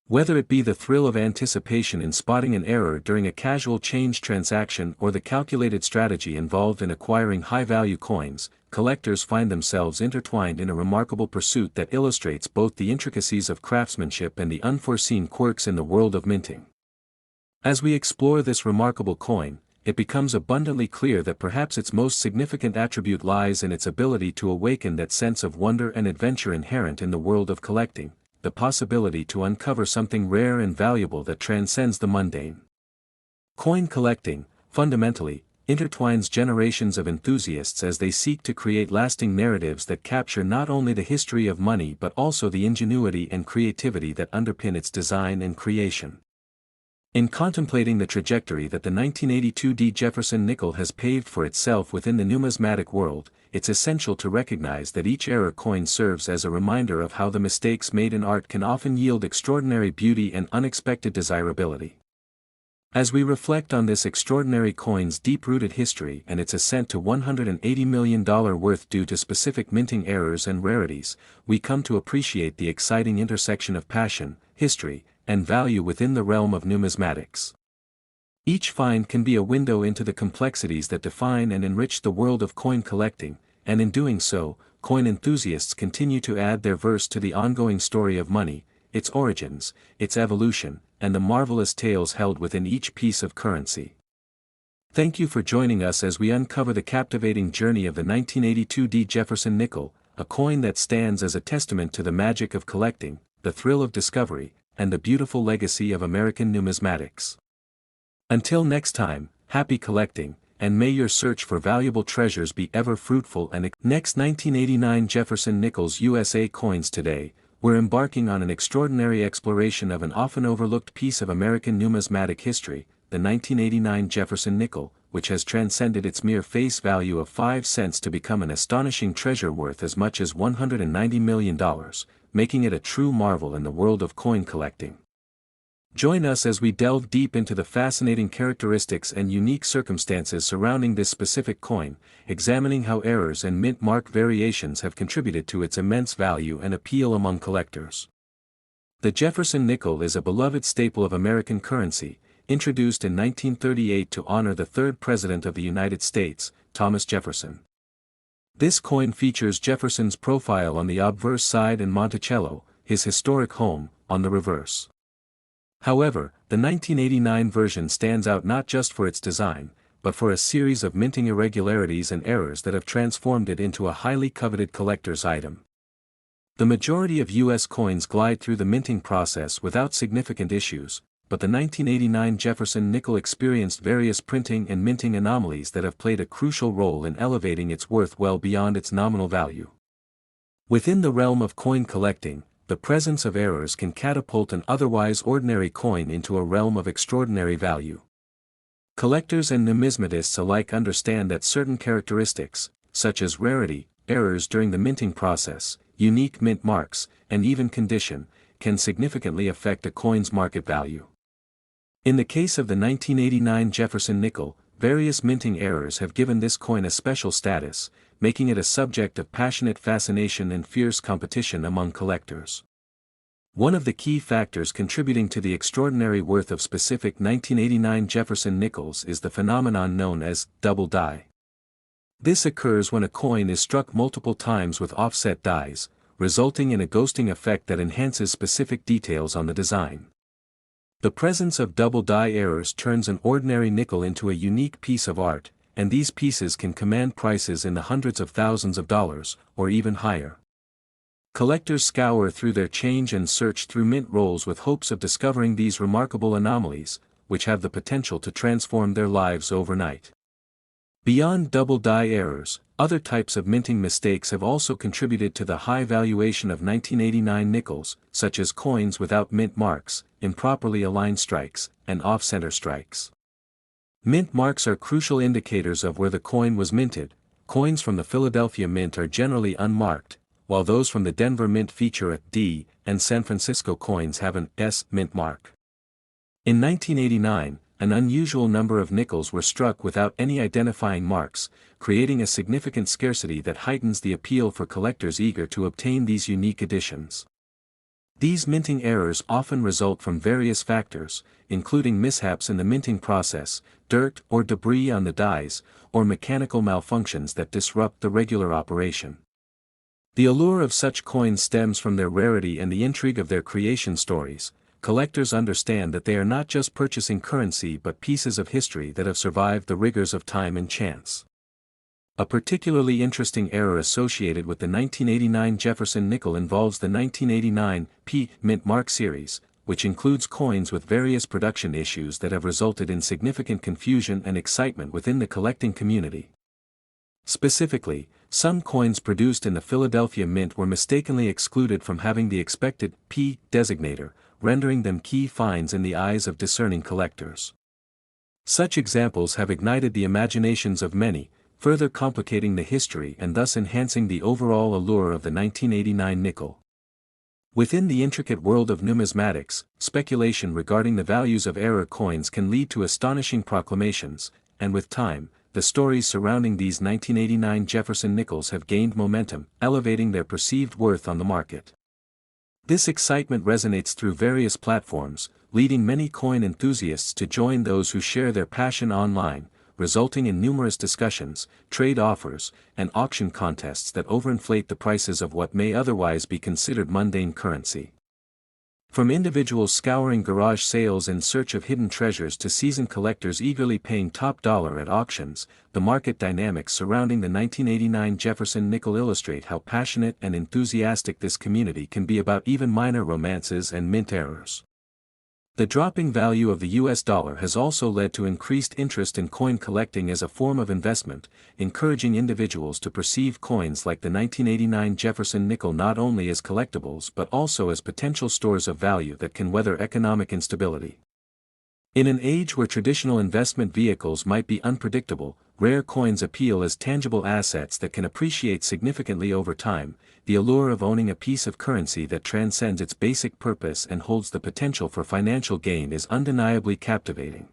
Whether it be the thrill of anticipation in spotting an error during a casual change transaction or the calculated strategy involved in acquiring high-value coins, collectors find themselves intertwined in a remarkable pursuit that illustrates both the intricacies of craftsmanship and the unforeseen quirks in the world of minting. As we explore this remarkable coin, it becomes abundantly clear that perhaps its most significant attribute lies in its ability to awaken that sense of wonder and adventure inherent in the world of collecting, the possibility to uncover something rare and valuable that transcends the mundane. Coin collecting, fundamentally, intertwines generations of enthusiasts as they seek to create lasting narratives that capture not only the history of money but also the ingenuity and creativity that underpin its design and creation. In contemplating the trajectory that the 1982 D Jefferson nickel has paved for itself within the numismatic world, it's essential to recognize that each error coin serves as a reminder of how the mistakes made in art can often yield extraordinary beauty and unexpected desirability. As we reflect on this extraordinary coin's deep-rooted history and its ascent to $180 million worth due to specific minting errors and rarities, we come to appreciate the exciting intersection of passion, history, and value within the realm of numismatics. Each find can be a window into the complexities that define and enrich the world of coin collecting, and in doing so, coin enthusiasts continue to add their verse to the ongoing story of money, its origins, its evolution, and the marvelous tales held within each piece of currency. Thank you for joining us as we uncover the captivating journey of the 1982 D Jefferson nickel, a coin that stands as a testament to the magic of collecting, the thrill of discovery, and the beautiful legacy of American numismatics. Until next time, happy collecting, and may your search for valuable treasures be ever fruitful and Next 1989 Jefferson Nickels USA coins. Today, we're embarking on an extraordinary exploration of an often overlooked piece of American numismatic history, the 1989 Jefferson nickel, which has transcended its mere face value of 5 cents to become an astonishing treasure worth as much as $190 million, making it a true marvel in the world of coin collecting. Join us as we delve deep into the fascinating characteristics and unique circumstances surrounding this specific coin, examining how errors and mint mark variations have contributed to its immense value and appeal among collectors. The Jefferson nickel is a beloved staple of American currency, introduced in 1938 to honor the third President of the United States, Thomas Jefferson. This coin features Jefferson's profile on the obverse side and Monticello, his historic home, on the reverse. However, the 1989 version stands out not just for its design, but for a series of minting irregularities and errors that have transformed it into a highly coveted collector's item. The majority of U.S. coins glide through the minting process without significant issues, but the 1989 Jefferson nickel experienced various printing and minting anomalies that have played a crucial role in elevating its worth well beyond its nominal value. Within the realm of coin collecting, the presence of errors can catapult an otherwise ordinary coin into a realm of extraordinary value. Collectors and numismatists alike understand that certain characteristics, such as rarity, errors during the minting process, unique mint marks, and even condition, can significantly affect a coin's market value. In the case of the 1989 Jefferson nickel, various minting errors have given this coin a special status, making it a subject of passionate fascination and fierce competition among collectors. One of the key factors contributing to the extraordinary worth of specific 1989 Jefferson nickels is the phenomenon known as double die. This occurs when a coin is struck multiple times with offset dies, resulting in a ghosting effect that enhances specific details on the design. The presence of double die errors turns an ordinary nickel into a unique piece of art, and these pieces can command prices in the hundreds of thousands of dollars, or even higher. Collectors scour through their change and search through mint rolls with hopes of discovering these remarkable anomalies, which have the potential to transform their lives overnight. Beyond double die errors, other types of minting mistakes have also contributed to the high valuation of 1989 nickels, such as coins without mint marks, improperly aligned strikes, and off-center strikes. Mint marks are crucial indicators of where the coin was minted. Coins from the Philadelphia Mint are generally unmarked, while those from the Denver Mint feature a D, and San Francisco coins have an S mint mark. In 1989, an unusual number of nickels were struck without any identifying marks, creating a significant scarcity that heightens the appeal for collectors eager to obtain these unique editions. These minting errors often result from various factors, including mishaps in the minting process, dirt or debris on the dies, or mechanical malfunctions that disrupt the regular operation. The allure of such coins stems from their rarity and the intrigue of their creation stories. Collectors understand that they are not just purchasing currency but pieces of history that have survived the rigors of time and chance. A particularly interesting error associated with the 1989 Jefferson nickel involves the 1989 P mint mark series, which includes coins with various production issues that have resulted in significant confusion and excitement within the collecting community. Specifically, some coins produced in the Philadelphia Mint were mistakenly excluded from having the expected P designator, rendering them key finds in the eyes of discerning collectors. Such examples have ignited the imaginations of many, further complicating the history and thus enhancing the overall allure of the 1989 nickel. Within the intricate world of numismatics, speculation regarding the values of error coins can lead to astonishing proclamations, and with time, the stories surrounding these 1989 Jefferson nickels have gained momentum, elevating their perceived worth on the market. This excitement resonates through various platforms, leading many coin enthusiasts to join those who share their passion online, resulting in numerous discussions, trade offers, and auction contests that overinflate the prices of what may otherwise be considered mundane currency. From individuals scouring garage sales in search of hidden treasures to seasoned collectors eagerly paying top dollar at auctions, the market dynamics surrounding the 1989 Jefferson nickel illustrate how passionate and enthusiastic this community can be about even minor romances and mint errors. The dropping value of the US dollar has also led to increased interest in coin collecting as a form of investment, encouraging individuals to perceive coins like the 1989 Jefferson nickel not only as collectibles but also as potential stores of value that can weather economic instability. In an age where traditional investment vehicles might be unpredictable, rare coins appeal as tangible assets that can appreciate significantly over time. The allure of owning a piece of currency that transcends its basic purpose and holds the potential for financial gain is undeniably captivating.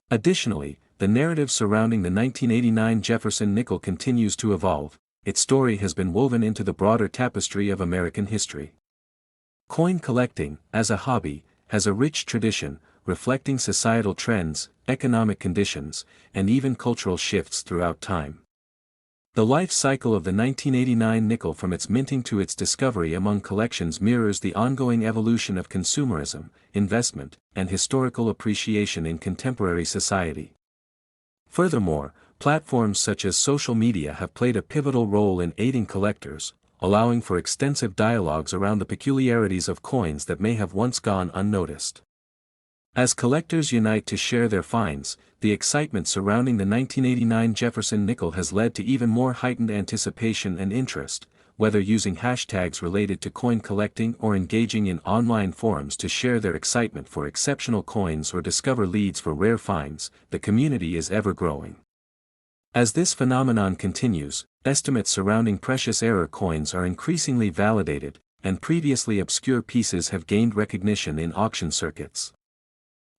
Additionally, the narrative surrounding the 1989 Jefferson nickel continues to evolve. Its story has been woven into the broader tapestry of American history. Coin collecting, as a hobby, has a rich tradition, reflecting societal trends, economic conditions, and even cultural shifts throughout time. The life cycle of the 1989 nickel from its minting to its discovery among collections mirrors the ongoing evolution of consumerism, investment, and historical appreciation in contemporary society. Furthermore, platforms such as social media have played a pivotal role in aiding collectors, allowing for extensive dialogues around the peculiarities of coins that may have once gone unnoticed. As collectors unite to share their finds, the excitement surrounding the 1989 Jefferson nickel has led to even more heightened anticipation and interest, whether using hashtags related to coin collecting or engaging in online forums to share their excitement for exceptional coins or discover leads for rare finds. The community is ever growing. As this phenomenon continues, estimates surrounding precious error coins are increasingly validated, and previously obscure pieces have gained recognition in auction circuits.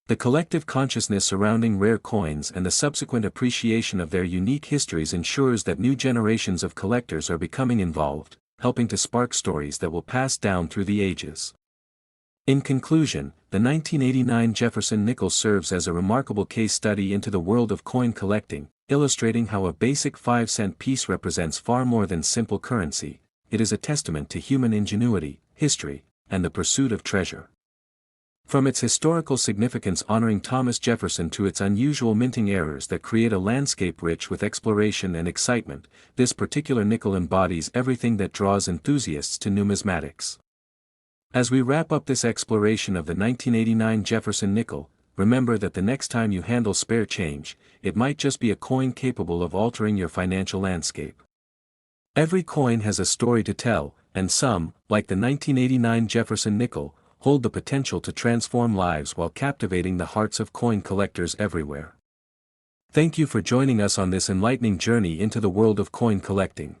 The collective consciousness surrounding rare coins and the subsequent appreciation of their unique histories ensures that new generations of collectors are becoming involved, helping to spark stories that will pass down through the ages. In conclusion, the 1989 Jefferson nickel serves as a remarkable case study into the world of coin collecting, illustrating how a basic 5-cent piece represents far more than simple currency. It is a testament to human ingenuity, history, and the pursuit of treasure. From its historical significance honoring Thomas Jefferson to its unusual minting errors that create a landscape rich with exploration and excitement, this particular nickel embodies everything that draws enthusiasts to numismatics. As we wrap up this exploration of the 1989 Jefferson nickel, remember that the next time you handle spare change, it might just be a coin capable of altering your financial landscape. Every coin has a story to tell, and some, like the 1989 Jefferson nickel, hold the potential to transform lives while captivating the hearts of coin collectors everywhere. Thank you for joining us on this enlightening journey into the world of coin collecting.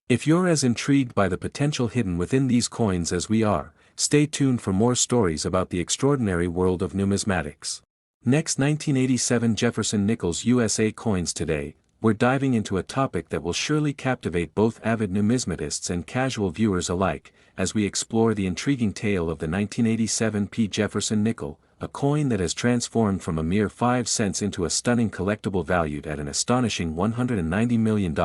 If you're as intrigued by the potential hidden within these coins as we are, stay tuned for more stories about the extraordinary world of numismatics. Next, 1987 Jefferson Nickels USA coins. Today, we're diving into a topic that will surely captivate both avid numismatists and casual viewers alike, as we explore the intriguing tale of the 1987 P Jefferson nickel, a coin that has transformed from a mere 5 cents into a stunning collectible valued at an astonishing $190 million,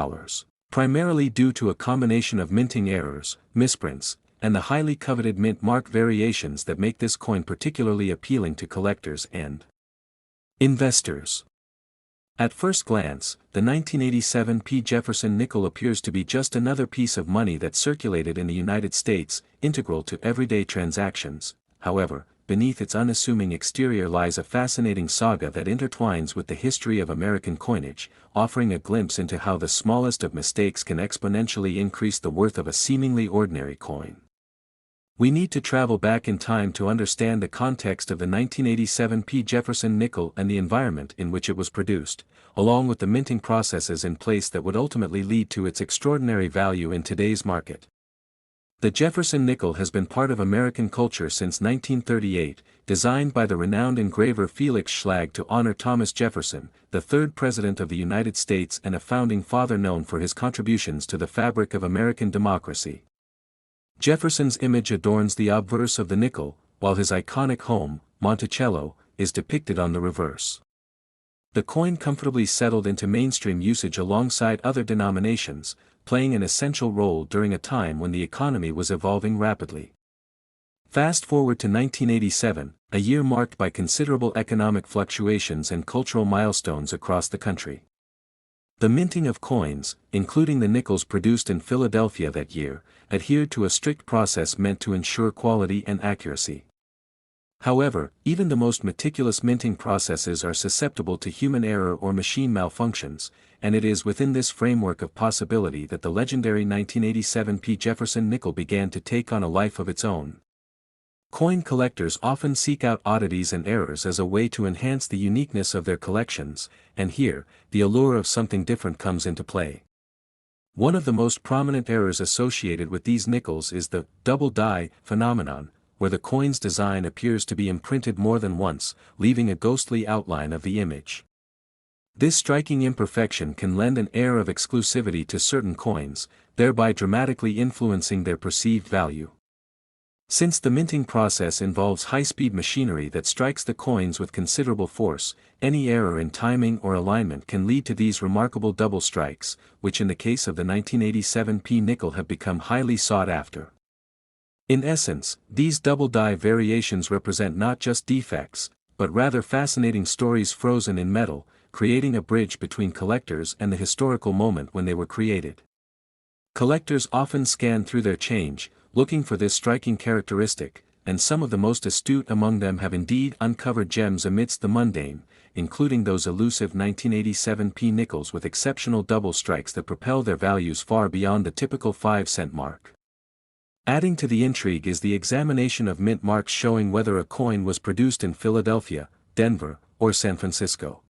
primarily due to a combination of minting errors, misprints, and the highly coveted mint mark variations that make this coin particularly appealing to collectors and investors. At first glance, the 1987 P Jefferson nickel appears to be just another piece of money that circulated in the United States, integral to everyday transactions. However, beneath its unassuming exterior lies a fascinating saga that intertwines with the history of American coinage, offering a glimpse into how the smallest of mistakes can exponentially increase the worth of a seemingly ordinary coin. We need to travel back in time to understand the context of the 1987 P Jefferson nickel and the environment in which it was produced, along with the minting processes in place that would ultimately lead to its extraordinary value in today's market. The Jefferson nickel has been part of American culture since 1938, designed by the renowned engraver Felix Schlag to honor Thomas Jefferson, the third President of the United States and a founding father known for his contributions to the fabric of American democracy. Jefferson's image adorns the obverse of the nickel, while his iconic home, Monticello, is depicted on the reverse. The coin comfortably settled into mainstream usage alongside other denominations, playing an essential role during a time when the economy was evolving rapidly. Fast forward to 1987, a year marked by considerable economic fluctuations and cultural milestones across the country. The minting of coins, including the nickels produced in Philadelphia that year, adhered to a strict process meant to ensure quality and accuracy. However, even the most meticulous minting processes are susceptible to human error or machine malfunctions, and it is within this framework of possibility that the legendary 1987 P Jefferson nickel began to take on a life of its own. Coin collectors often seek out oddities and errors as a way to enhance the uniqueness of their collections, and here, the allure of something different comes into play. One of the most prominent errors associated with these nickels is the double die phenomenon, where the coin's design appears to be imprinted more than once, leaving a ghostly outline of the image. This striking imperfection can lend an air of exclusivity to certain coins, thereby dramatically influencing their perceived value. Since the minting process involves high-speed machinery that strikes the coins with considerable force, any error in timing or alignment can lead to these remarkable double strikes, which in the case of the 1987 P nickel have become highly sought after. In essence, these double die variations represent not just defects, but rather fascinating stories frozen in metal, creating a bridge between collectors and the historical moment when they were created. Collectors often scan through their change, looking for this striking characteristic, and some of the most astute among them have indeed uncovered gems amidst the mundane, including those elusive 1987 P nickels with exceptional double strikes that propel their values far beyond the typical 5-cent mark. Adding to the intrigue is the examination of mint marks showing whether a coin was produced in Philadelphia, Denver, or San Francisco.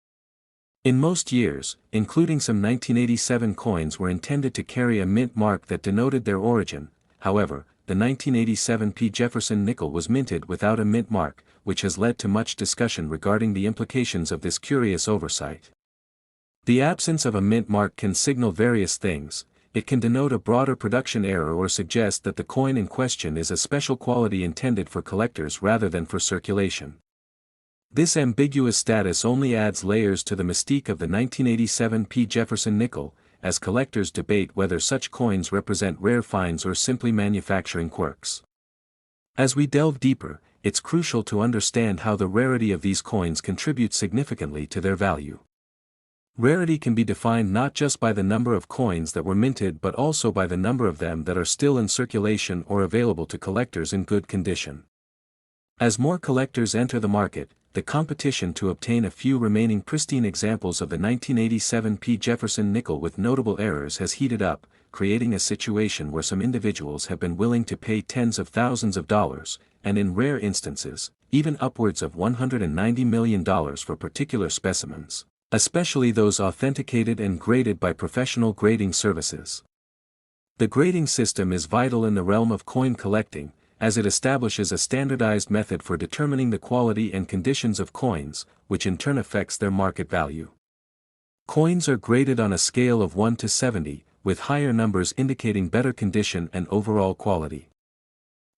In most years, including some 1987 coins were intended to carry a mint mark that denoted their origin. However, the 1987 P Jefferson nickel was minted without a mint mark, which has led to much discussion regarding the implications of this curious oversight. The absence of a mint mark can signal various things. It can denote a broader production error or suggest that the coin in question is a special quality intended for collectors rather than for circulation. This ambiguous status only adds layers to the mystique of the 1987 P Jefferson nickel, as collectors debate whether such coins represent rare finds or simply manufacturing quirks. As we delve deeper, it's crucial to understand how the rarity of these coins contributes significantly to their value. Rarity can be defined not just by the number of coins that were minted but also by the number of them that are still in circulation or available to collectors in good condition. As more collectors enter the market, the competition to obtain a few remaining pristine examples of the 1987 P Jefferson nickel with notable errors has heated up, creating a situation where some individuals have been willing to pay tens of thousands of dollars, and in rare instances, even upwards of $190 million for particular specimens, especially those authenticated and graded by professional grading services. The grading system is vital in the realm of coin collecting, as it establishes a standardized method for determining the quality and conditions of coins, which in turn affects their market value. Coins are graded on a scale of 1 to 70, with higher numbers indicating better condition and overall quality.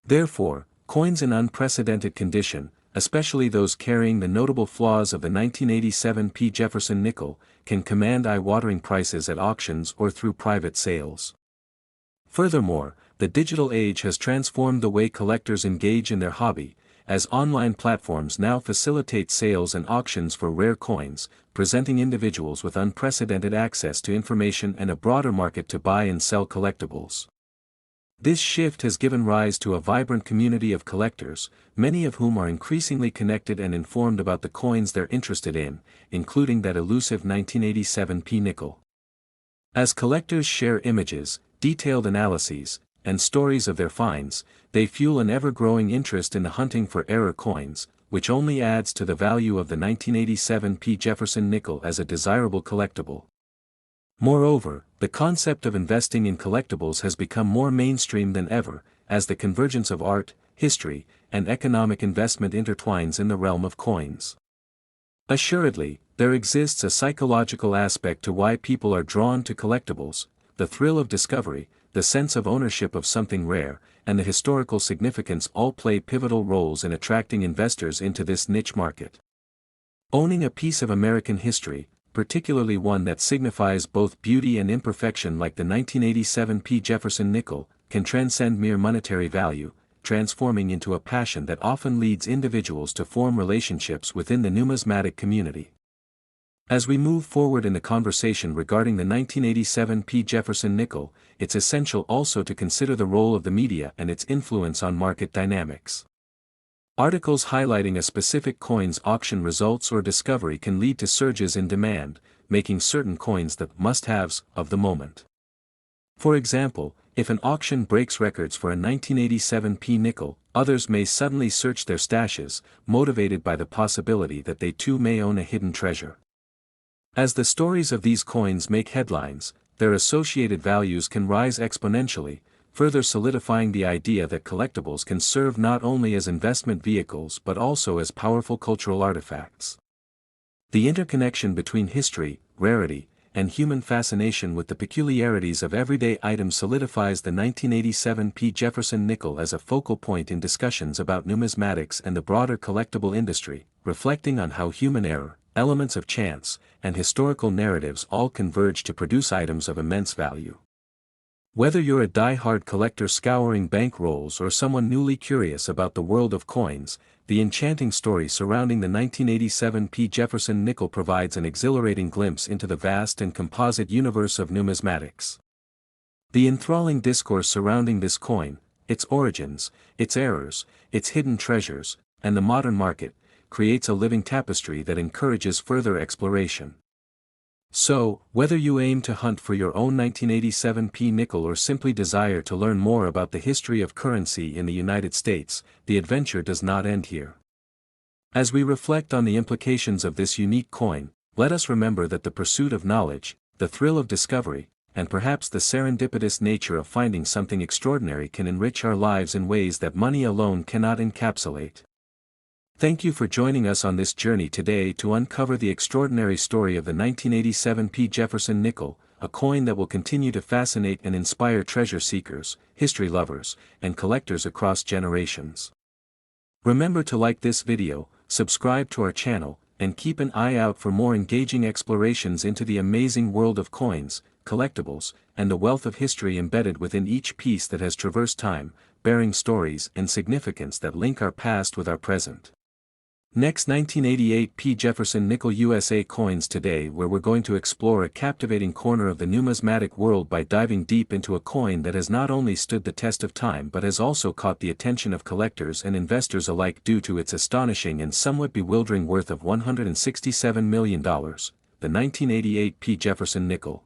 Therefore, coins in unprecedented condition, especially those carrying the notable flaws of the 1987 P Jefferson nickel, can command eye-watering prices at auctions or through private sales. Furthermore, the digital age has transformed the way collectors engage in their hobby, as online platforms now facilitate sales and auctions for rare coins, presenting individuals with unprecedented access to information and a broader market to buy and sell collectibles. This shift has given rise to a vibrant community of collectors, many of whom are increasingly connected and informed about the coins they're interested in, including that elusive 1987 P nickel. As collectors share images, detailed analyses, and stories of their finds, they fuel an ever-growing interest in the hunting for error coins, which only adds to the value of the 1987 P Jefferson nickel as a desirable collectible. Moreover, the concept of investing in collectibles has become more mainstream than ever, as the convergence of art, history, and economic investment intertwines in the realm of coins. Assuredly, there exists a psychological aspect to why people are drawn to collectibles: the thrill of discovery, the sense of ownership of something rare, and the historical significance all play pivotal roles in attracting investors into this niche market. Owning a piece of American history, particularly one that signifies both beauty and imperfection like the 1987 P Jefferson nickel, can transcend mere monetary value, transforming into a passion that often leads individuals to form relationships within the numismatic community. As we move forward in the conversation regarding the 1987 P Jefferson nickel, it's essential also to consider the role of the media and its influence on market dynamics. Articles highlighting a specific coin's auction results or discovery can lead to surges in demand, making certain coins the must-haves of the moment. For example, if an auction breaks records for a 1987 P nickel, others may suddenly search their stashes, motivated by the possibility that they too may own a hidden treasure. As the stories of these coins make headlines, their associated values can rise exponentially, further solidifying the idea that collectibles can serve not only as investment vehicles but also as powerful cultural artifacts. The interconnection between history, rarity, and human fascination with the peculiarities of everyday items solidifies the 1987 P Jefferson nickel as a focal point in discussions about numismatics and the broader collectible industry, reflecting on how human error, elements of chance, and historical narratives all converge to produce items of immense value. Whether you're a die-hard collector scouring bank rolls or someone newly curious about the world of coins, the enchanting story surrounding the 1987 P Jefferson nickel provides an exhilarating glimpse into the vast and composite universe of numismatics. The enthralling discourse surrounding this coin, its origins, its errors, its hidden treasures, and the modern market, creates a living tapestry that encourages further exploration. So, whether you aim to hunt for your own 1987 P nickel or simply desire to learn more about the history of currency in the United States, the adventure does not end here. As we reflect on the implications of this unique coin, let us remember that the pursuit of knowledge, the thrill of discovery, and perhaps the serendipitous nature of finding something extraordinary can enrich our lives in ways that money alone cannot encapsulate. Thank you for joining us on this journey today to uncover the extraordinary story of the 1987 P Jefferson nickel, a coin that will continue to fascinate and inspire treasure seekers, history lovers, and collectors across generations. Remember to like this video, subscribe to our channel, and keep an eye out for more engaging explorations into the amazing world of coins, collectibles, and the wealth of history embedded within each piece that has traversed time, bearing stories and significance that link our past with our present. Next, 1988 P Jefferson nickel USA coins today, where we're going to explore a captivating corner of the numismatic world by diving deep into a coin that has not only stood the test of time but has also caught the attention of collectors and investors alike due to its astonishing and somewhat bewildering worth of $167 million, the 1988 P Jefferson nickel.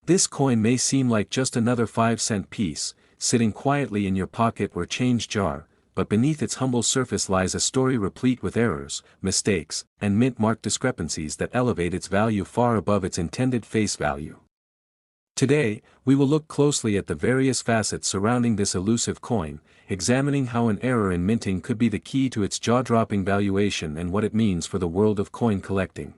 This coin may seem like just another 5-cent piece, sitting quietly in your pocket or change jar, but beneath its humble surface lies a story replete with errors, mistakes, and mint-mark discrepancies that elevate its value far above its intended face value. Today, we will look closely at the various facets surrounding this elusive coin, examining how an error in minting could be the key to its jaw-dropping valuation and what it means for the world of coin collecting.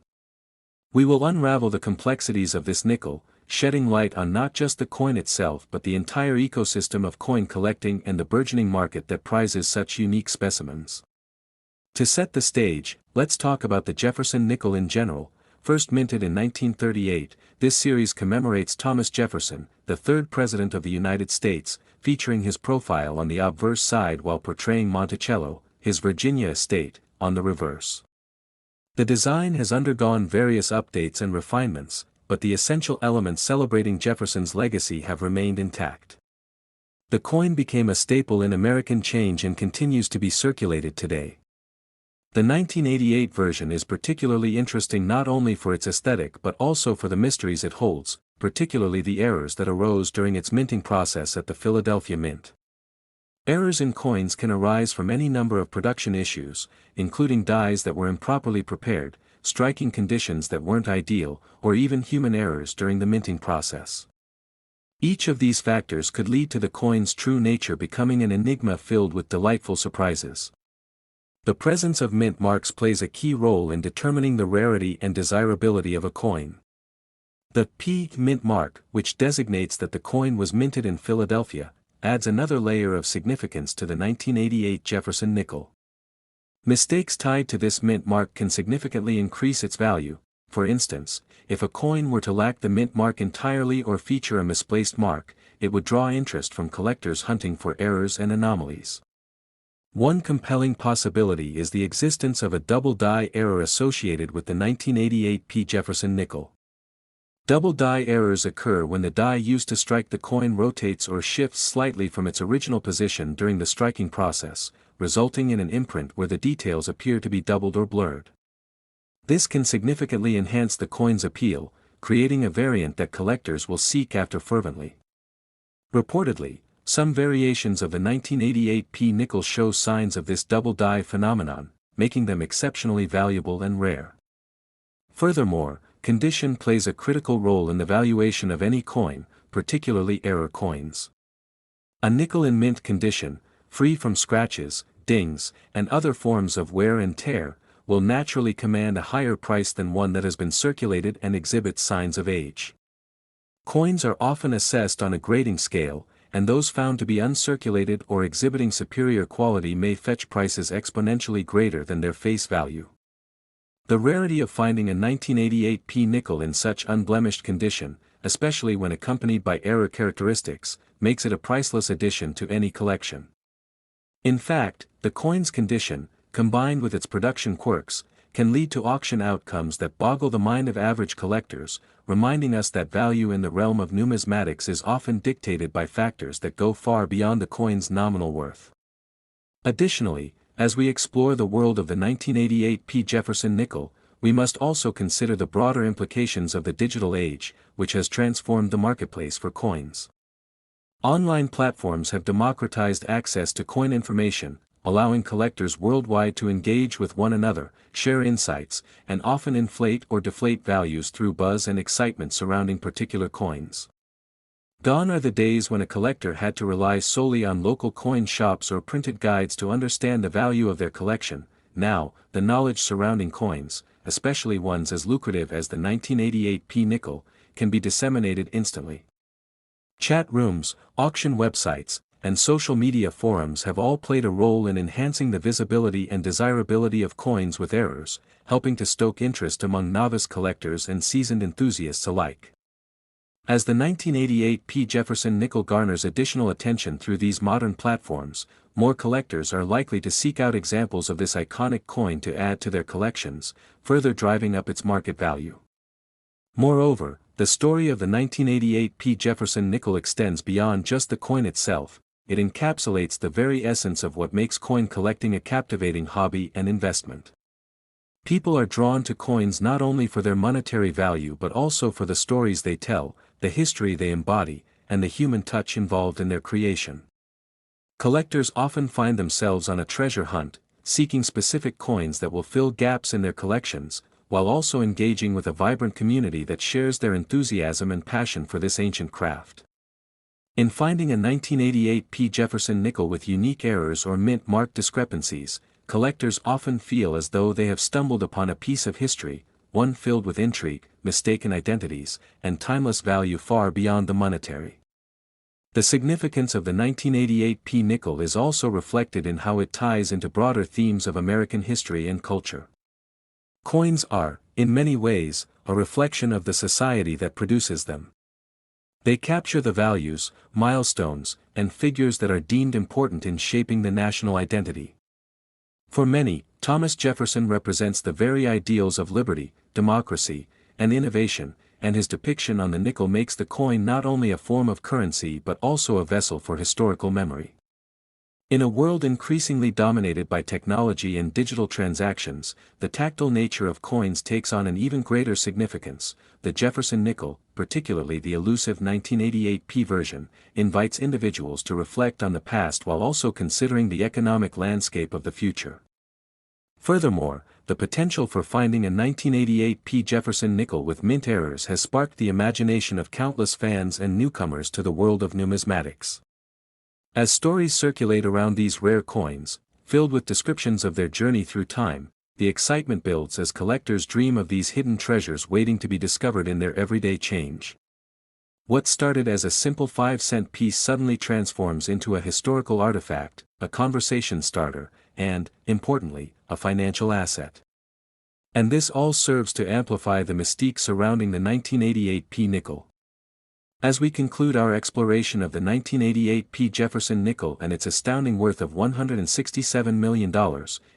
We will unravel the complexities of this nickel, shedding light on not just the coin itself but the entire ecosystem of coin collecting and the burgeoning market that prizes such unique specimens. To set the stage, let's talk about the Jefferson nickel in general. First minted in 1938, this series commemorates Thomas Jefferson, the third President of the United States, featuring his profile on the obverse side while portraying Monticello, his Virginia estate, on the reverse. The design has undergone various updates and refinements, but the essential elements celebrating Jefferson's legacy have remained intact. The coin became a staple in American change and continues to be circulated today. The 1988 version is particularly interesting not only for its aesthetic but also for the mysteries it holds, particularly the errors that arose during its minting process at the Philadelphia Mint. Errors in coins can arise from any number of production issues, including dies that were improperly prepared, striking conditions that weren't ideal, or even human errors during the minting process. Each of these factors could lead to the coin's true nature becoming an enigma filled with delightful surprises. The presence of mint marks plays a key role in determining the rarity and desirability of a coin. The P mint mark, which designates that the coin was minted in Philadelphia, adds another layer of significance to the 1988 Jefferson nickel. Mistakes tied to this mint mark can significantly increase its value. For instance, if a coin were to lack the mint mark entirely or feature a misplaced mark, it would draw interest from collectors hunting for errors and anomalies. One compelling possibility is the existence of a double die error associated with the 1988 P Jefferson nickel. Double die errors occur when the die used to strike the coin rotates or shifts slightly from its original position during the striking process, resulting in an imprint where the details appear to be doubled or blurred. This can significantly enhance the coin's appeal, creating a variant that collectors will seek after fervently. Reportedly, some variations of the 1988 P nickel show signs of this double die phenomenon, making them exceptionally valuable and rare. Furthermore, condition plays a critical role in the valuation of any coin, particularly error coins. A nickel in mint condition, free from scratches, dings, and other forms of wear and tear, will naturally command a higher price than one that has been circulated and exhibits signs of age. Coins are often assessed on a grading scale, and those found to be uncirculated or exhibiting superior quality may fetch prices exponentially greater than their face value. The rarity of finding a 1988 P nickel in such unblemished condition, especially when accompanied by error characteristics, makes it a priceless addition to any collection. In fact, the coin's condition, combined with its production quirks, can lead to auction outcomes that boggle the mind of average collectors, reminding us that value in the realm of numismatics is often dictated by factors that go far beyond the coin's nominal worth. Additionally, as we explore the world of the 1988 P Jefferson nickel, we must also consider the broader implications of the digital age, which has transformed the marketplace for coins. Online platforms have democratized access to coin information, allowing collectors worldwide to engage with one another, share insights, and often inflate or deflate values through buzz and excitement surrounding particular coins. Gone are the days when a collector had to rely solely on local coin shops or printed guides to understand the value of their collection. Now, the knowledge surrounding coins, especially ones as lucrative as the 1988 P nickel, can be disseminated instantly. Chat rooms, auction websites, and social media forums have all played a role in enhancing the visibility and desirability of coins with errors, helping to stoke interest among novice collectors and seasoned enthusiasts alike. As the 1988 P Jefferson nickel garners additional attention through these modern platforms, more collectors are likely to seek out examples of this iconic coin to add to their collections, further driving up its market value. Moreover, the story of the 1988 P Jefferson nickel extends beyond just the coin itself. It encapsulates the very essence of what makes coin collecting a captivating hobby and investment. People are drawn to coins not only for their monetary value but also for the stories they tell, the history they embody, and the human touch involved in their creation. Collectors often find themselves on a treasure hunt, seeking specific coins that will fill gaps in their collections, while also engaging with a vibrant community that shares their enthusiasm and passion for this ancient craft. In finding a 1988 P Jefferson nickel with unique errors or mint mark discrepancies, collectors often feel as though they have stumbled upon a piece of history, one filled with intrigue, mistaken identities, and timeless value far beyond the monetary. The significance of the 1988 P nickel is also reflected in how it ties into broader themes of American history and culture. Coins are, in many ways, a reflection of the society that produces them. They capture the values, milestones, and figures that are deemed important in shaping the national identity. For many, Thomas Jefferson represents the very ideals of liberty, democracy, and innovation, and his depiction on the nickel makes the coin not only a form of currency but also a vessel for historical memory. In a world increasingly dominated by technology and digital transactions, the tactile nature of coins takes on an even greater significance. The Jefferson nickel, particularly the elusive 1988 P version, invites individuals to reflect on the past while also considering the economic landscape of the future. Furthermore, the potential for finding a 1988 P Jefferson nickel with mint errors has sparked the imagination of countless fans and newcomers to the world of numismatics. As stories circulate around these rare coins, filled with descriptions of their journey through time, the excitement builds as collectors dream of these hidden treasures waiting to be discovered in their everyday change. What started as a simple 5-cent piece suddenly transforms into a historical artifact, a conversation starter, and, importantly, a financial asset. And this all serves to amplify the mystique surrounding the 1988 P nickel. As we conclude our exploration of the 1988 P Jefferson nickel and its astounding worth of $167 million,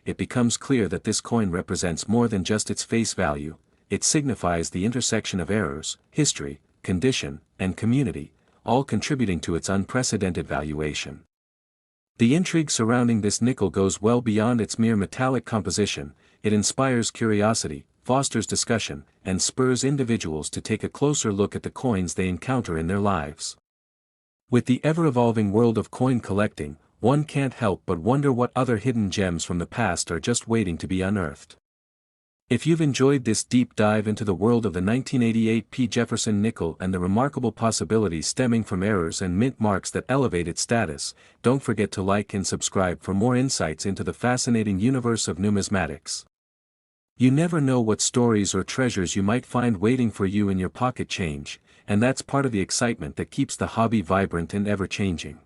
it becomes clear that this coin represents more than just its face value. It signifies the intersection of eras, history, condition, and community, all contributing to its unprecedented valuation. The intrigue surrounding this nickel goes well beyond its mere metallic composition. It inspires curiosity, fosters discussion, and spurs individuals to take a closer look at the coins they encounter in their lives. With the ever-evolving world of coin collecting, one can't help but wonder what other hidden gems from the past are just waiting to be unearthed. If you've enjoyed this deep dive into the world of the 1988 P Jefferson nickel and the remarkable possibilities stemming from errors and mint marks that elevate its status, don't forget to like and subscribe for more insights into the fascinating universe of numismatics. You never know what stories or treasures you might find waiting for you in your pocket change, and that's part of the excitement that keeps the hobby vibrant and ever-changing.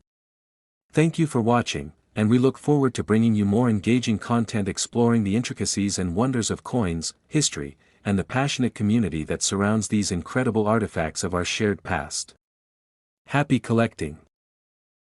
Thank you for watching, and we look forward to bringing you more engaging content exploring the intricacies and wonders of coins, history, and the passionate community that surrounds these incredible artifacts of our shared past. Happy collecting!